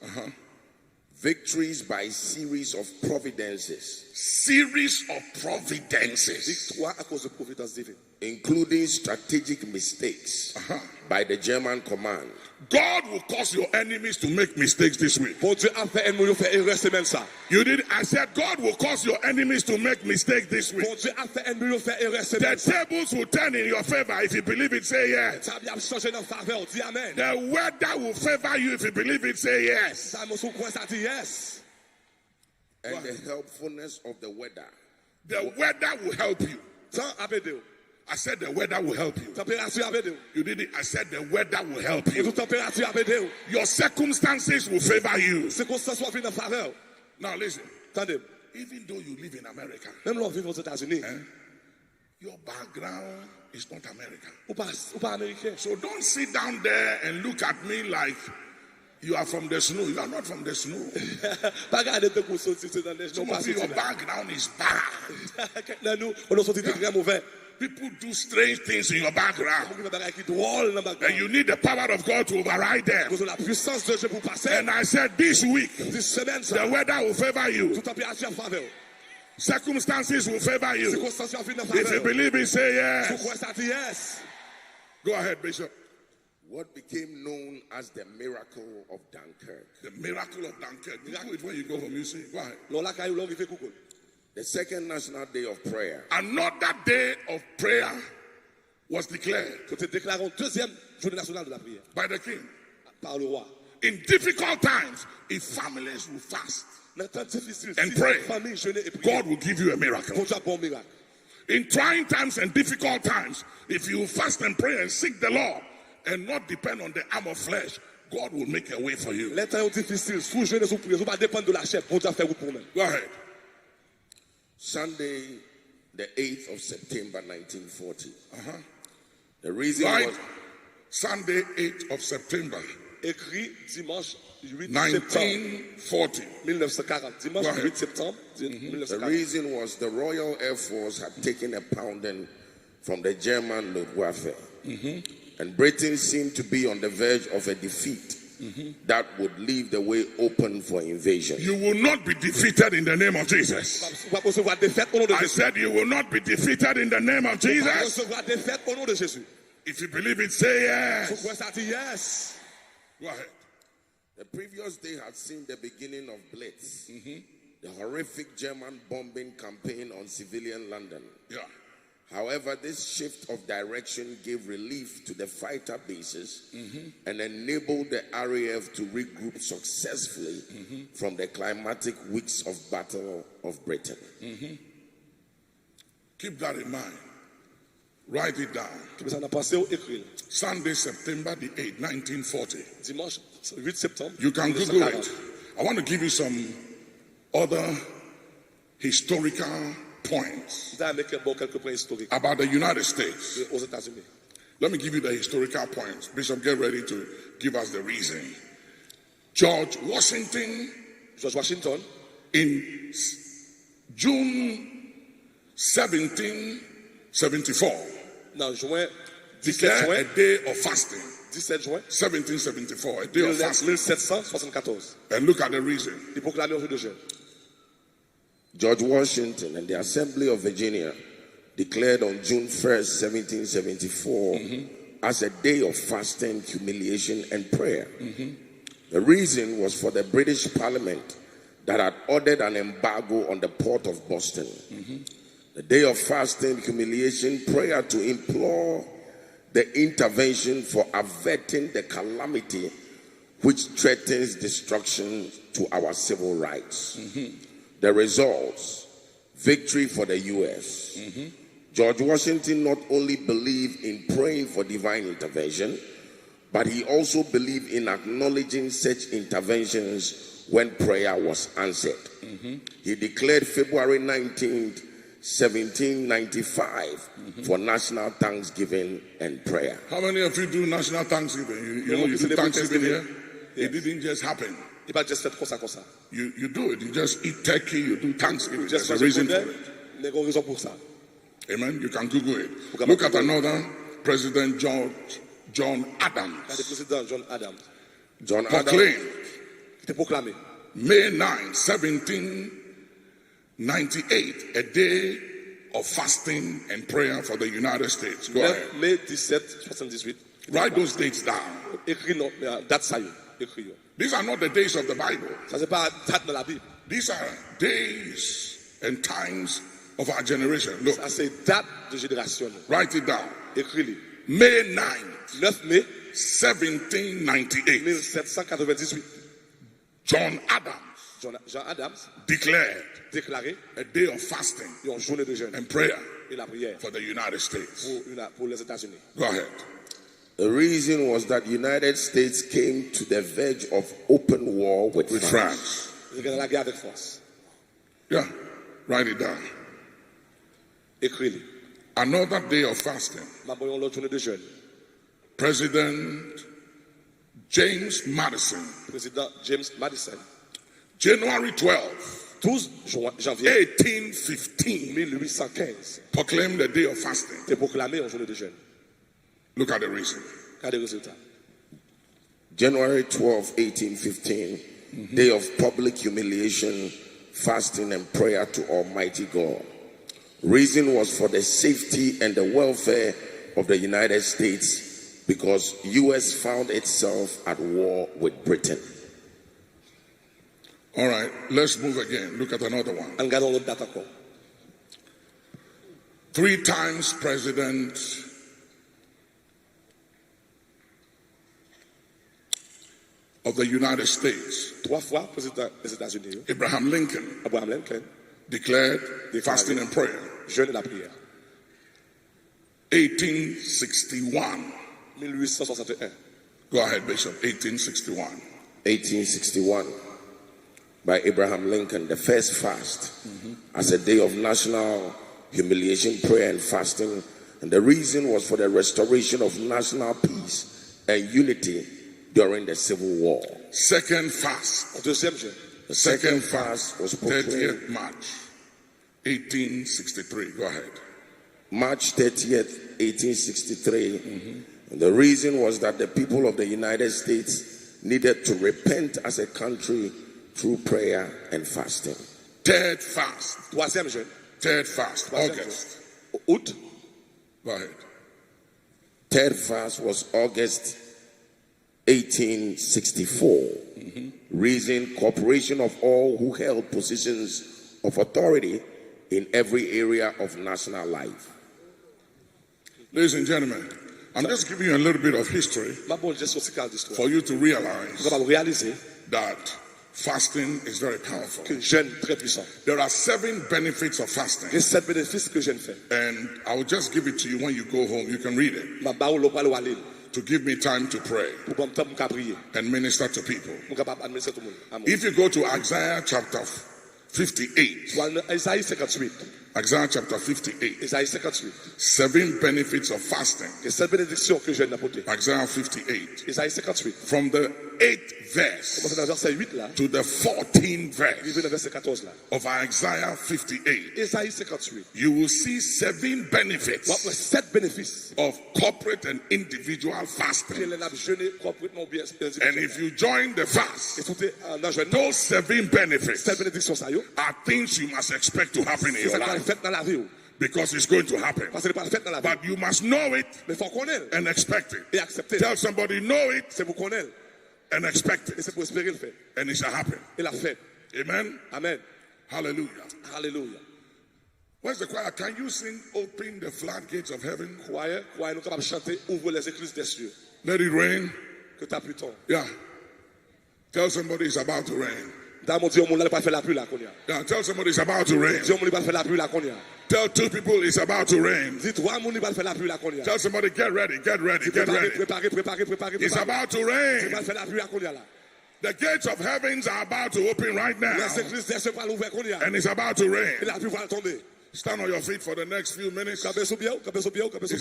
Victories by series of providences, Series of providences. Victoire à cause de providence divine. including strategic mistakes by the German command. God will cause your enemies to make mistakes this week. Bon Dieu a fait ennemi yo faire erreur semaine ça. You did. I said God will cause your enemies to make mistakes this week. Bon Dieu a fait ennemi yo faire erreur The semaine ça. tables will turn in your favor if you believe it. Say yes. Ça vient changer dans faveur, dis amen. The weather will favor you if you believe it. Say yes. Ça me sou quoi ça dit yes. And the helpfulness of the weather. The weather will help you. Temps avec Dieu. I said the weather will help you. Température avec Dieu. You did it. I said the weather will help Et you. toute température avec Dieu. Your circumstances will favor you. Circonstances sont en faveur. Now listen. Attendez, Even though you live in America, même l'on vit aux États-Unis, your background is not American. ou pas américain. So don't sit down there and look at me like you are from the snow. You are not from the snow. Pas garder de course aussi dans les gens Some pas of you, your sorti là. background is bad. Là nous, on a sorti très mauvais. People do strange things in your background. On a des qui drôle dans And background. you need the power of God to override them. Nous avons la puissance de Dieu pour passer. And I said this week, Cette semaine the ça, weather will favor you. toute température en faveur. Circumstances will favor you. Circonstances en If you faveur. believe it, say Pour yes. quoi ça dit yes? Go ahead, Bishop. What became known as the miracle of Dunkirk. The miracle of Dunkirk. Google it when you go home. You see. Go ahead. Lola kayo long fait coucou. The second national day of prayer. Another day of prayer was declared Nous te déclarons deuxième journée nationale de la prière by the king. par le roi. In difficult times, if families will fast, Dans le temps difficile, And si pray. famille jeûner et prier, God will give you a miracle. bon Dieu a bon miracle. In trying times and difficult times, if you fast and pray and seek the Lord and not depend on the arm of flesh, God will make a way for you. Les temps difficiles, sous jeûner, sous prier, vous pas dépendre de la chair, bon Dieu a fait route pour nous. Go ahead. Sunday, the 8th of September 1940. The reason Right? was Sunday, 8th of September, Écrit dimanche 8 septembre 1940. 1940. Dimanche Go ahead. 8 septembre the 1940. reason was the Royal Air Force had taken a pounding from the German Luftwaffe, and Britain seemed to be on the verge of a defeat that would leave the way open for invasion. You will not be defeated in the name of Jesus. On va recevoir défaite au nom de I Jésus. said you will not be defeated in the name of On va Jesus. recevoir défaite au nom de Jésus. If you believe it, say yes. Pourquoi ça dit yes? Go ahead. The previous day had seen the beginning of Blitz, the horrific German bombing campaign on civilian London. Yeah. However, this shift of direction gave relief to the fighter bases and enabled the RAF to regroup successfully from the climatic weeks of Battle of Britain. Keep that in mind. Write it down. Comme ça, on a pensé au écrit. Sunday, September the 8th, 1940. Dimanche 8 septembre. You can Google 1940. it. I want to give you some other historical points Je vais mettre quelques points historiques about the United States. aux États-Unis. Let me give you the historical points. Bishop, get ready to give us the reason. George Washington, George Washington, in June 1774, dans juin 17 declared a juin, day of fasting. 17 juin 1774, a day of fasting. 1774, And look at the reason. il proclamait un jour de jeûne. George Washington and the Assembly of Virginia declared on June 1st, 1774, as a day of fasting, humiliation, and prayer. The reason was for the British Parliament that had ordered an embargo on the port of Boston. The day of fasting, humiliation, prayer to implore the intervention for averting the calamity which threatens destruction to our civil rights. The results: victory for the U.S. George Washington not only believed in praying for divine intervention, but he also believed in acknowledging such interventions when prayer was answered. He declared February 19th, 1795 for National Thanksgiving and Prayer. How many of you do national Thanksgiving? You know, you do Thanksgiving here. It didn't just happen. Il va juste faire comme ça. You do it. You just eat turkey. You do Thanksgiving. Just There's a reason for it. Il y a une raison pour ça. Amen. You can Google it. Look at another President John Le Adams. président John Adams, John Adams, Proclaimed qui était proclamé May 9, 1798, a day of fasting and prayer for the United States. Go ahead. mai 1778. Write those dates down. Écrit non, date ça y est. Écrit. These are not the days of the Bible. Ça c'est pas date dans la Bible. These are days and times of our generation. Look, Ça c'est date de génération. write it down. Écrit-le. May 9, 9 mai 1798. 1798. John Adams Jean Adams declared déclaré a day of fasting une journée de jeûne and prayer et la prière for the United States. pour les États-Unis. Go ahead. the reason was that United States came to the verge of open war with With France. France. Il y a la guerre avec France. Yeah, write it down. Écrit-le. Another day of fasting. Ma voyons l'autre journée de jeûne. President James Madison, Président James Madison, January 12, 12 janvier 1815, 1815, proclaimed the day of fasting. était proclamé une journée de jeûne. Look at the reason. Regardez les résultats. January 12, 1815, day of public humiliation, fasting, and prayer to Almighty God. Reason was for the safety and the welfare of the United States because U.S. found itself at war with Britain. All right, let's move again. Look at another one. Regardons l'autre date encore. 3 times president of the United States, 3 fois président des États-Unis, Abraham Lincoln, Abraham Lincoln, declared fasting and prayer. jeûne et la prière. 1861. 1861. Go ahead, Bishop. 1861. 1861, by Abraham Lincoln, the first fast, as a day of national humiliation, prayer, and fasting. And the reason was for the restoration of national peace and unity during the Civil War. Second fast. Deuxième jeûne. The second fast was proclaimed 30th March 1863. Go ahead. March 30th, 1863. And the reason was that the people of the United States needed to repent as a country through prayer and fasting. Third fast. Troisième jeûne. Third fast. August. Août. Go ahead. Third fast was August 1864. Reason, cooperation of all who held positions of authority in every area of national life. Ladies and gentlemen, I'm just giving you a little bit of history for you to realize that fasting is very powerful. There are 7 benefits of fasting. And I will just give it to you when you go home. You can read it to give me time to pray and minister to people. If you go to Isaiah chapter 58, Isaiah chapter 58, 7 benefits of fasting. Isaiah 58, from the 8th verse to the 14th verse of Isaiah 58, you will see 7 benefits of corporate and individual fasting. And if you join the fast, those 7 benefits are things you must expect to happen in your life. Because it's going to happen. But you must know it and expect it. Tell somebody, know it and expect it. And it shall happen. Amen. Amen. Hallelujah. Hallelujah. Where's the choir? Can you sing Open the Floodgates of Heaven? Choir, nous capables chanter Ouvre les écluses des cieux. Let it rain. Que ta pluie tombe. Yeah. Tell somebody it's about to rain. Dans mon Dieu, on n'a pas fait la pluie là qu'on y a. Yeah, tell somebody it's about to rain. Dieu, on n'a pas fait la pluie là qu'on y a. Tell 2 people it's about to rain. Dis 3 moun n'a pas fait la pluie là qu'on y a. Tell somebody get ready, get ready, get ready. Préparez. It's about to rain. Pas fait la pluie là qu'on y a là. The gates of heavens are about to open right now. Les écluses des cieux vont ouvrir qu'on y a. And it's about to rain. Et la pluie va tomber. Stand on your feet for the next few minutes. It's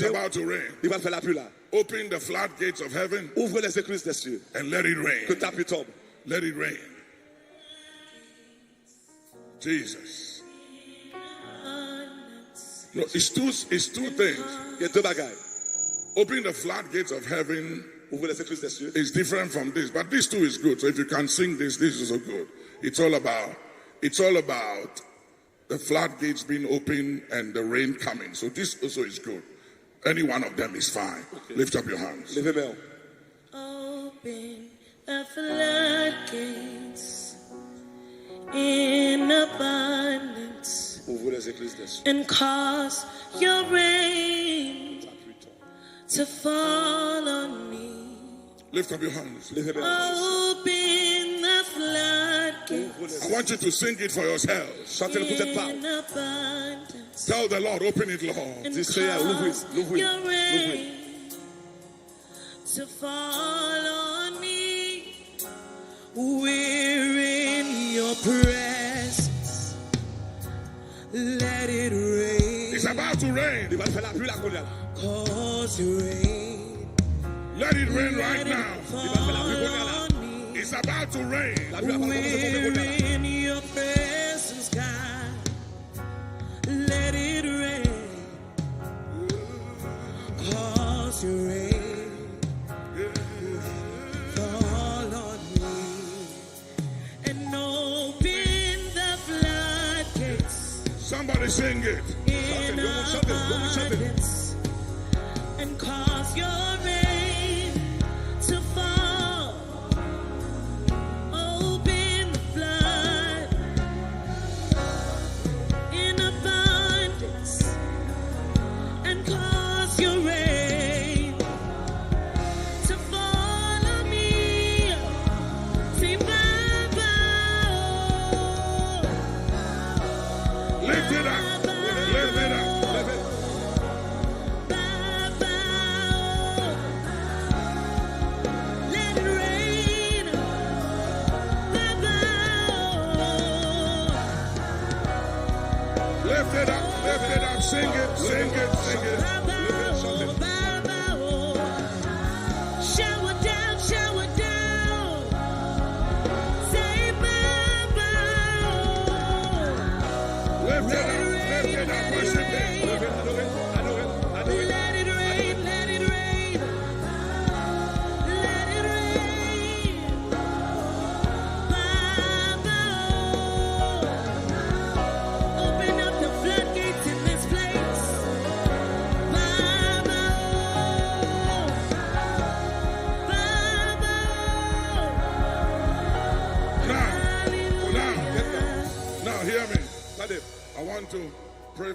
about to rain. Il va faire la pluie là. Open the floodgates of heaven. Ouvre les écluses des cieux. And let it rain. Que ta pluie tombe. Let it rain. Jesus. No, it's two things. Il y a 2 bagailles. Opening the floodgates of heaven Ouvre les écluses des cieux. is different from this, but this too is good. So if you can sing this is so good. It's all about the floodgates being open and the rain coming. So this also is good. Any one of them is fine. Okay. Lift up your hands. Levez main. Open the floodgates in abundance. Ouvre les écluses des cieux. And cause your rain to fall on me. Lift up your hands. Levez main. Open the floodgates. I want you to sing it for yourself. Chantez-le pour cette part. In abundance. Tell the Lord, open it, Lord. And Dis Seigneur, l'ouvre. your rain to fall on me. We're in your presence. Let it rain. It's about to rain. Il va faire la pluie là qu'on y a. Cause rain. Let it rain right now. Il va faire la pluie qu'on y a là. It's about to rain. La pluie va commencer à tomber qu'on y a là. We're in your presence, God. Let it rain. Cause your rain fall on me. And open the floodgates. Somebody sing it. In abundance. And cause your rain to fall. Open the flood in abundance. And cause your rain to fall on me. Say Baba. Lift it up. Lift it up. Baba.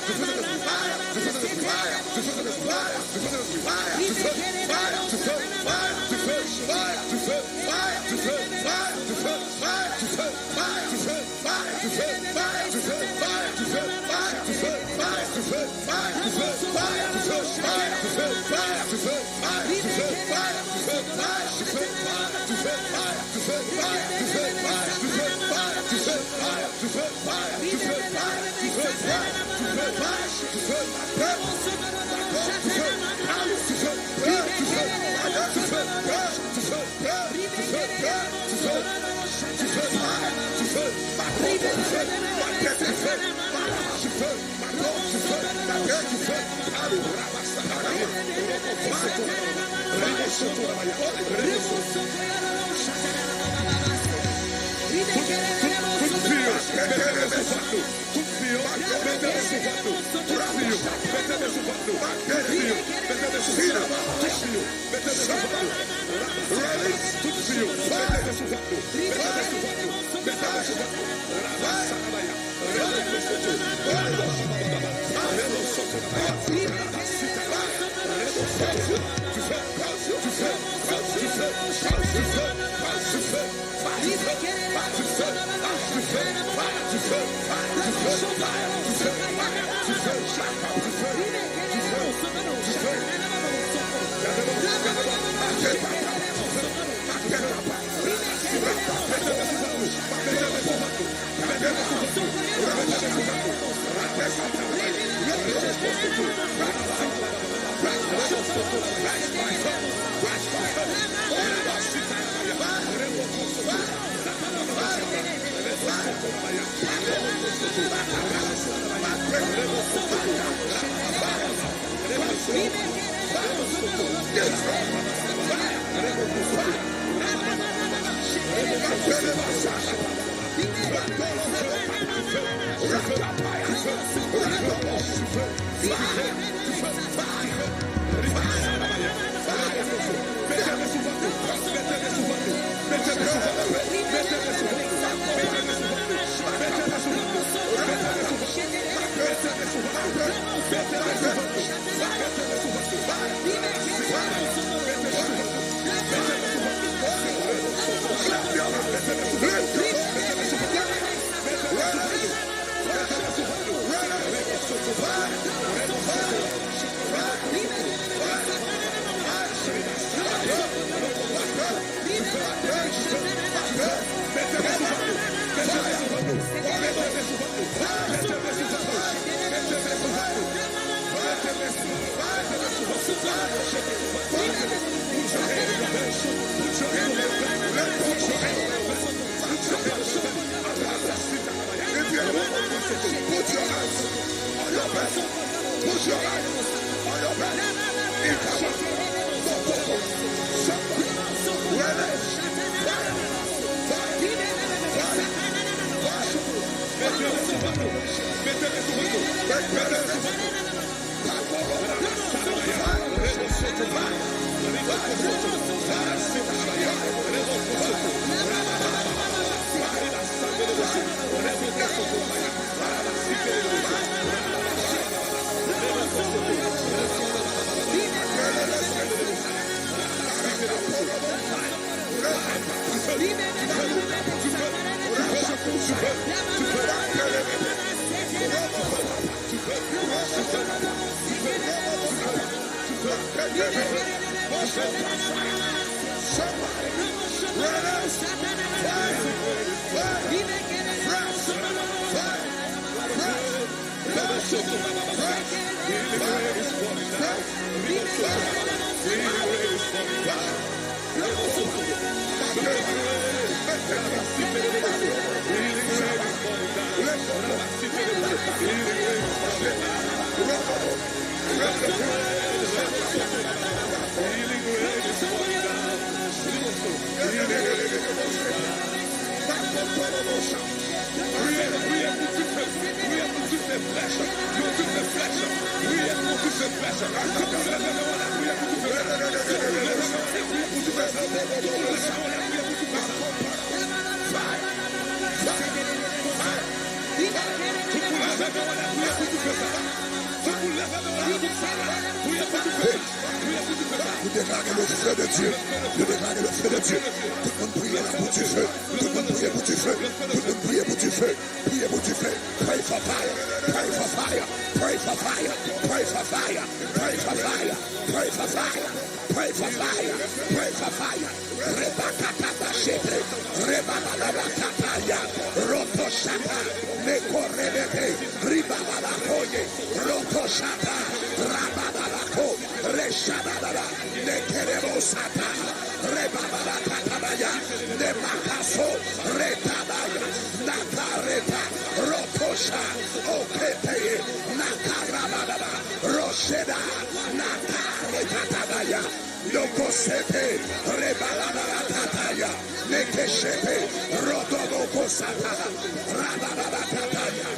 Fire! Loco Sepe, Rebalabatataya, Nekeshepe, Rodoboko Satana, Rababatataya.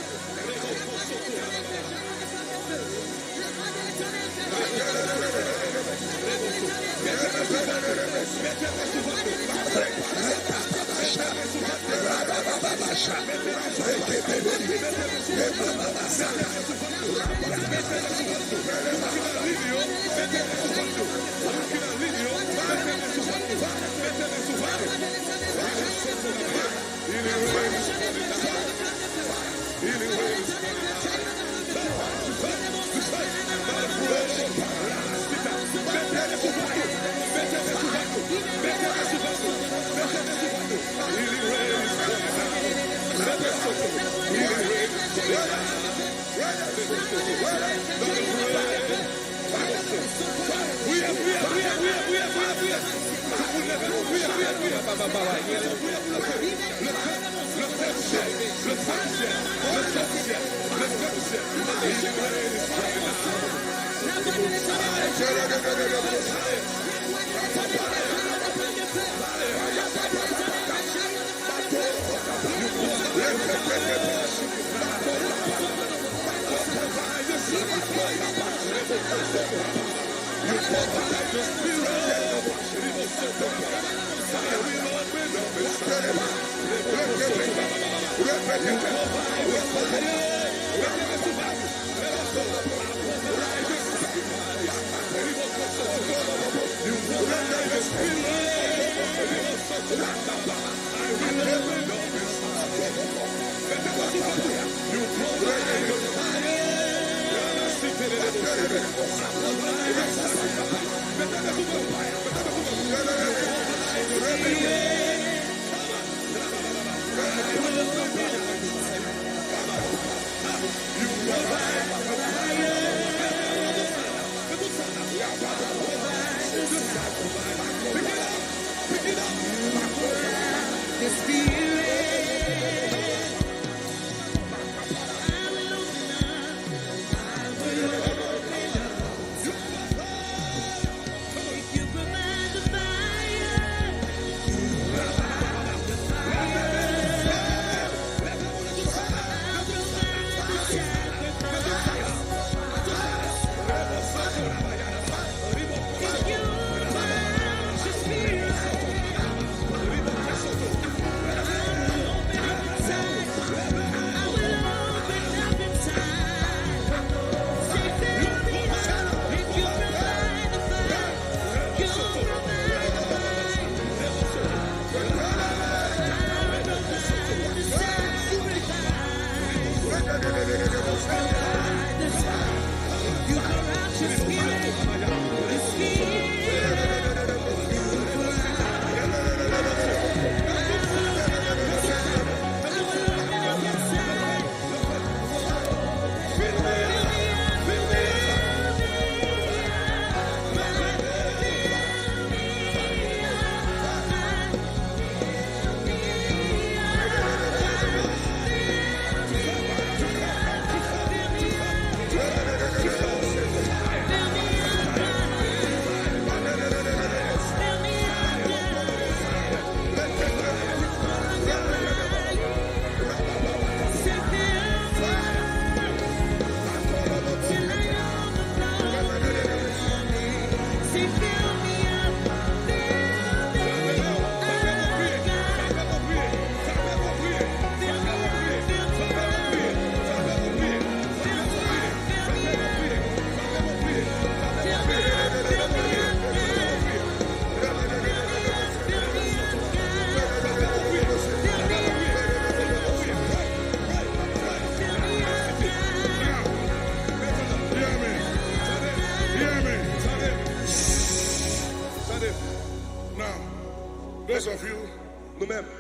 Those of you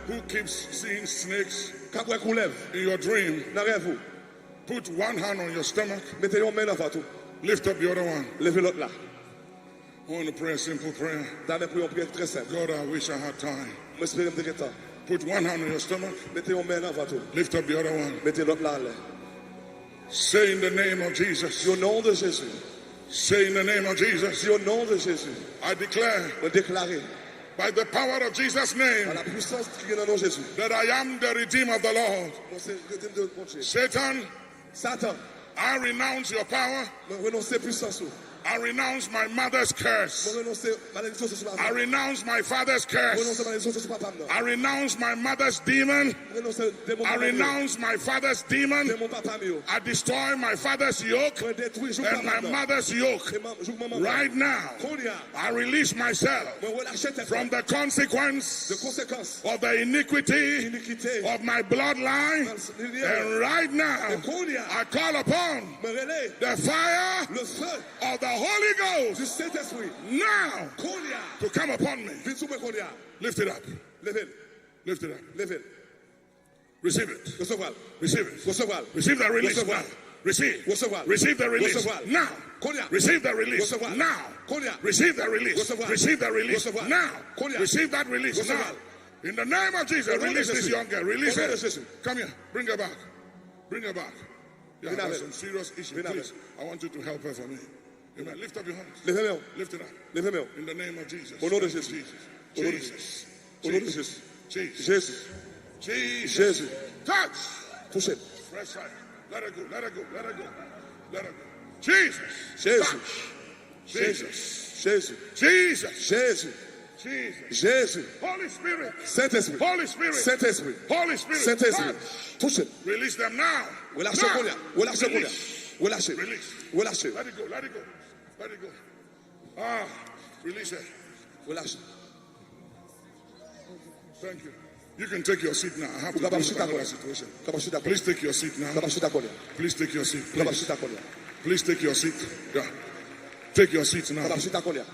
who keeps seeing snakes in your dream, put one hand on your stomach, lift up the other one. I want to pray a simple prayer. God, I wish I had time. Put one hand on your stomach, lift up the other one. Say in the name of Jesus, Say in the name of Jesus, Dis au nom de Jésus. I declare On déclare by the power of Jesus' par name la puissance qui est dans le nom de Jésus. that I am the redeemer of the Lord. Moi, c'est le rédime de mon Dieu. Satan, Satan, I renounce your power. moi renoncer puissance. I renounce my mother's curse. Moi renoncer malédiction sur ma I femme. renounce my father's curse. Renoncer malédiction sur papa. I renounce my mother's demon. Renoncer démon I papa. renounce my father's demon. Démon papa mio. I destroy my father's yoke Moi détruis jour and my papa. mother's yoke. Jour maman. Right now, Konya. I release myself Moi relâcher tes from the consequence de conséquences. of the iniquity Iniquité. of my bloodline. And right now, Konya. I call upon Me relais. the fire Le feu of the Holy Ghost du Saint-Esprit. now Konya. to come upon me. Viens sous moi Konya. Lift it up. Levez. Lift it up. Levez. Receive it. Recevoir. Receive it. Recevoir. Receive the release Recevoir. now. Receive. Recevoir. Receive the release Recevoir. now. Konya. Receive the release Recevoir. now. Konya. Receive the release. Recevoir. Receive the release Recevoir. now. Konya. Receive that release now. Recevoir. In the name of Jesus, Au nom de release this Jésus. young girl. Release Au nom de her. Jésus. Come here. Bring her back. Bring her back. Yeah, Viens there's avec. some serious issue. Viens Please, I want you to help her for me. Amen. Lift up your hands. Levez main. Lift it up. Levez main. In the name of Jesus. Au nom de Thank you, Jésus. Jesus. Au nom de Jesus. Au nom de Jesus. Jésus. Jesus. Jésus. Jesus. Jésus. Touch. Touchez. Fresh fire. Let her go. Let her go. Let her go. Let her go. Jesus. Jésus. Touch. Jesus. Jésus. Jesus. Jésus. Jesus. Jésus. Holy Spirit. Saint-Esprit. Holy Spirit. Saint-Esprit. Holy Spirit. Saint-Esprit. Touch. Touchez. Release them now. Relâchez Now. Konya. Relâchez Konya. Release. Relâchez. Release. Relâchez. Let it go. Let it go. Let it go. Ah. Release it. Relâchez. Thank you. You can take your seat now. I have to deal Kabashita with another Konya. situation. Kabashita Please Konya. take your seat now. Kabashita Konya. Please take your seat. Please. Kabashita Konya. Please take your seat. Yeah. Take your seat now. Kabashita Konya.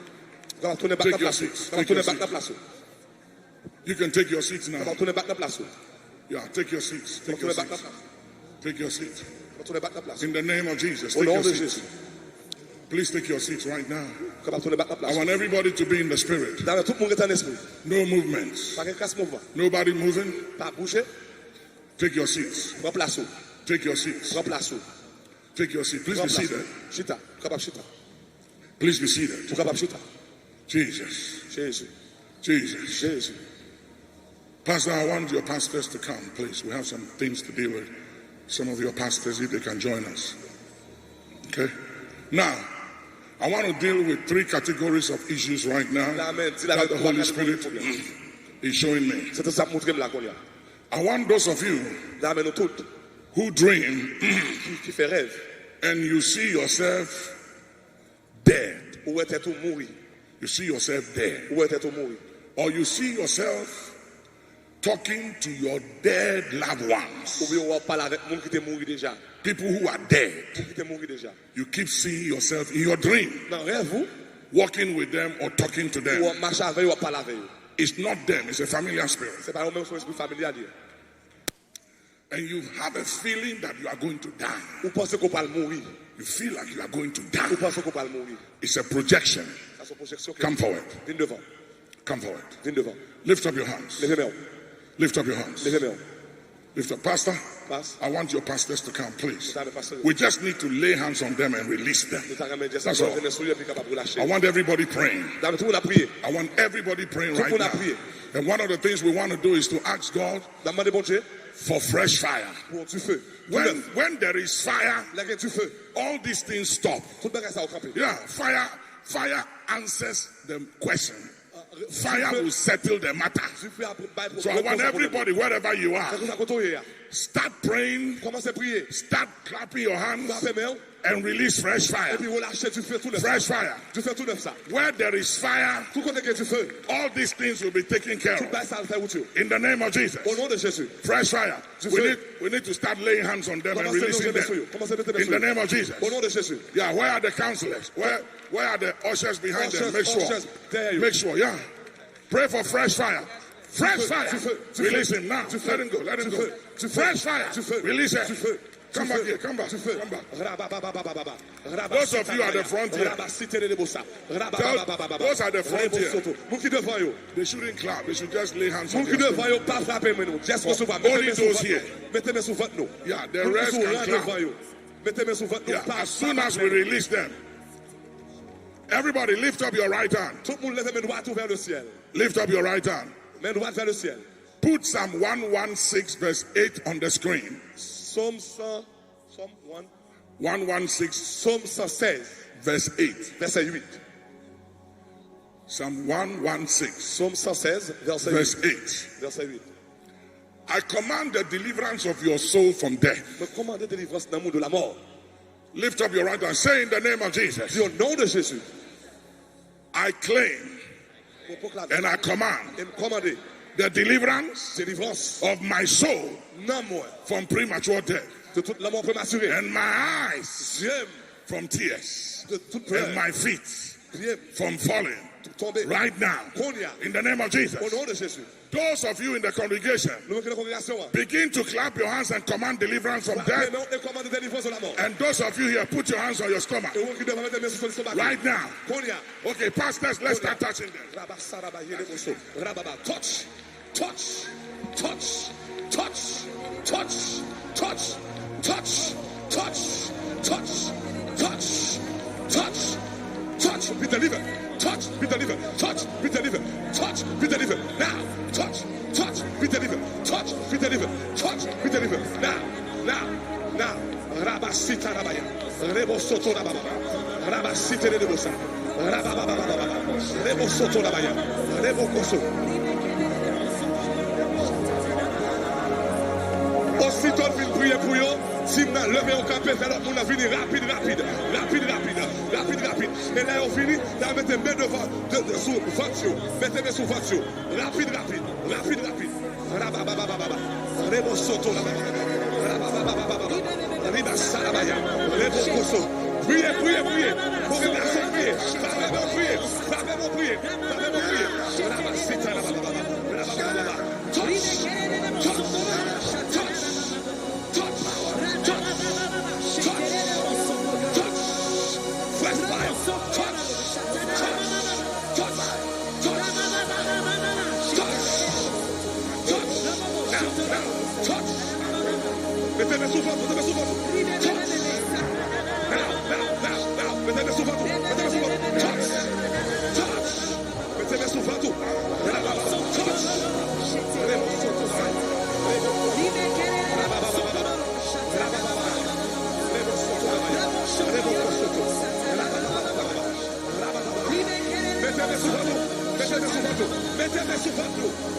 Kaba tourner back Take na your place. seats. Kaba Take your tourner back na seats. place. You can take your seats now. Kaba tourner back na place. Yeah, take your seats. Kaba Take your tourner back na seats. place. Take your seat. Kaba tourner back na place. In the name of Jesus, Au take nom your de seats. Jésus. Please take your seats right now. Kaba tourner back na I place. want everybody to be in the spirit. Dans tout le monde est en esprit. No movements. Pas qu'un casse mouvement. Nobody moving. Pas bouger. Take your seats. Prends place. Take your seats. Prends place. Take your seat. Please be Prends place. seated. Chita. Kaba chita. Please be seated. Kaba chita. Jesus. Jésus. Jesus. Jésus. Pastor, I want your pastors to come, please. We have some things to deal with. Some of your pastors, if they can join us. Okay? Now, I want to deal with 3 categories of issues right now Amen. that the Holy Spirit is showing me. C'est ça montrer la Konya. I want those of you Amen nous toutes. who dream Qui fait rêve. and you see yourself dead. Où était tout mourir? You see yourself dead. Où était tout mourir? Or you see yourself talking to your dead loved Ou ones. bien on parle avec monde qui était mort déjà. People who are dead. Qui était mort déjà. You keep seeing yourself in your dream, Dans rêve vous walking with them or talking to ou them. on marche avec eux ou on parle avec eux. It's not them, it's a familiar spirit. C'est pas même son esprit familial. And you have a feeling that you are going to die. Ou pensez qu'on parle mourir. You feel like you are going to Ou die. pensez qu'on parle mourir. It's a projection. Ça c'est une projection. Come forward. Viens devant. Come forward. Viens devant. Lift up your hands. Levez main. Lift up your hands. Levez main. Lift up. Pastor, Passe. I want your pastors to come, please. Nous t'avons We just need to lay hands on them and release them. That's all. I want everybody praying. Dans tout le monde a prié. I want everybody praying Tout le right monde a now. prié. And one of the things we want to do is to ask God Dans le bon Dieu for fresh fire. pour du feu. When there is fire, La guerre du feu. all these things stop. Tout le bagage ça au campé. Yeah, fire answers the question. Fire will settle the matter. So I want everybody, wherever you are, start praying, Commencez à prier. start clapping your hands, Frappez main. and release fresh fire. Et puis relâchez du feu tout neuf. Fresh fire. Du feu tout neuf ça. Where there is fire, Tout côté que du feu. all these things will be taken care Tout of. bagage ça le fait où tu. In the name of Jesus. Au nom de Jésus. Fresh fire. Du We feu. need to start laying hands on them and Commencez à releasing mettre them. Commencez à mettre In the name of Jesus. Au nom de Jésus. Yeah, where are the counselors? Where are the ushers behind them? Make sure. Ushers, there you. Make sure, yeah. Pray for fresh fire. Fresh fire. Du feu. Du Release feu. him now. Du feu. Let him go. Let him Du go. feu. Du feu. Fresh fire. Du feu. Release Du him. feu. Come back here. Come back. Du feu. Come back. Rabba. Those of you at the front here. Those at the front here. Moun ki devant yo. They shouldn't clap. They should just lay hands on Moun ki them. devant yo pas frapper men nou. Just recevoir. Only those here. Mettez mes sous ventre nou. Yeah, the Moun ki rest sou can là clap. devant yo. Mettez mes sous ventre nou. Yeah, as soon as we release them, Everybody lift up your right hand. Tout le monde lève main droite vers le ciel. Lift up your right hand. Main droite vers le ciel. Put Psalm 116 verse 8 on the screen. Psaume 100, Psaume 1, 116 Psaume 116, verse 8. verset 8. Psalm 116 Psaume 116, verset 8. verse 8. Verset 8. I command the deliverance of your soul from death. Me commandez délivrance dans le monde de la mort. Lift up your right hand. Say in the name of Jesus. Dis au nom de Jésus. I claim Me proclame and I command et me commander the deliverance délivrance of my soul non moi from premature death de toute la mort prématurée. and my eyes J'aime from tears de toute and peur. my feet J'aime from falling de tomber. right now Konya. in the name of Jesus. Au nom de Jésus. Those of you in the congregation, Nous mettons la congrégation. begin to clap your hands and command deliverance from death. Et commandez délivrance de la mort. And those of you here, put your hands on your stomach Et vous qui devez mettre les mains sur le stomac. right now. Konya. Okay, pastors, let's start touching them. Rabasaraba yeleboso. Rababa. Touch. Touch. Touch. Touch. Touch. Touch. Touch. Touch. Touch. Touch. Touch. Touch. Be delivered. Touch. Be delivered. Touch. Be delivered. Touch. Be delivered. Now. Touch. Touch. Be delivered. Touch. Be delivered. Touch. Be delivered. Now. Now. Now. Rabasita rabaya. Rebosoto rababa. Rabasite rebosa. Rababa. Rebosoto rabaya. Rebokoso. Aussitôt le vin prier pour eux, si vous levez au capé, faire l'autre monde venir rapide. Et là, on finit, vous mettez main devant, sous voiture, mettez main sous voiture, rapide. Rabababababa, Rebo Soto là-bas, Rabababababa, Riba Salabaya, Rebo Koso. Priez, congrégation, priez, Fabez-moi prier, Rabasita là-bas, touch. Mettez-les sous votre. Now. Mettez-les sous votre. Touch.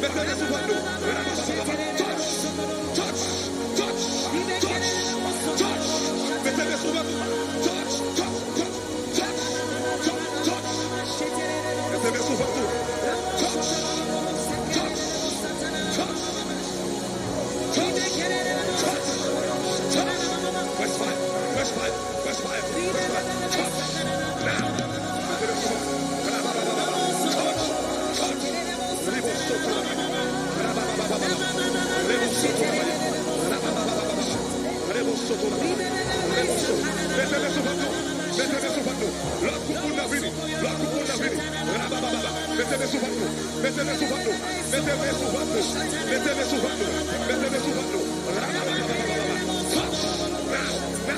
Mettez-les sous votre. Touch. Mettez-les sous votre. Touch. Mettez-les sous votre. Touch. Mettez-les sous votre. Touch. Fresh fire. Touch. Now. Mettez-les sous votre. L'autre coupe la vie. Mettez-les sous votre. Touch. Now. Touch. Now.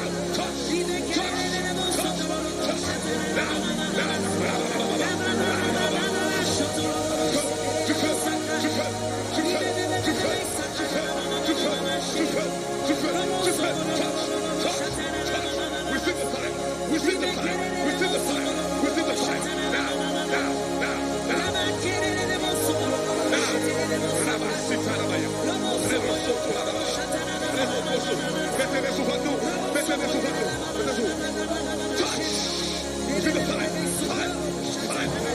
Within the fire. Now. Mettez-les sous votre. Touch. Within the fire. Touch.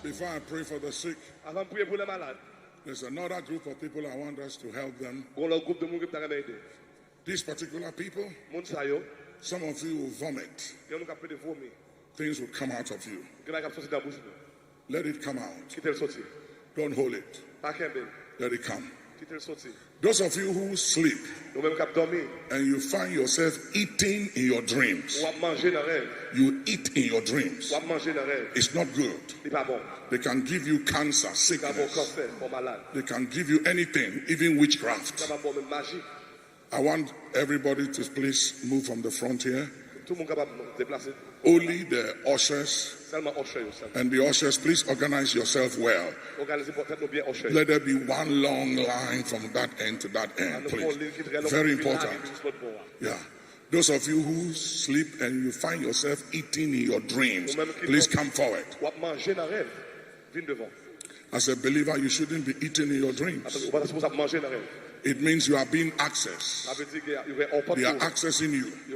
Before I pray for the sick, Avant de prier pour les malades, there's another group of people I want us to help them. on a un groupe de monde qui t'a aider. These particular people, Monde ça yo, some of you will vomit. yo nous capable de vomir. Things will come out of you. Que la cap sortir dans bouche. Let it come out. Quitter le sortir. Don't hold it. Pas kembe. Let it come. Quitter le sortir. Those of you who sleep Nous même cap dormir. and you find yourself eating in your dreams, Ou à manger dans rêve. you eat in your dreams. Ou à manger dans rêve. It's not good. C'est pas bon. They can give you cancer, Ça va bon sickness. cancer, bon malade. They can give you anything, even witchcraft. Ça va bon même magie. I want everybody to please move from the front here. Tout le monde capable de déplacer. Only the ushers Seulement usher yo seulement. and the ushers, please organize yourself well. Organisez pour tête nous bien usher. Let there be one long line from that end to that end, please. Very important. Yeah. Those of you who sleep and you find yourself eating in your dreams, please come forward. Ou à manger dans rêve. Viens devant. As a believer, you shouldn't be eating in your dreams. Ou pas supposé manger dans rêve. It means you are being accessed. Ça veut dire qu'il y a un They are accessing you.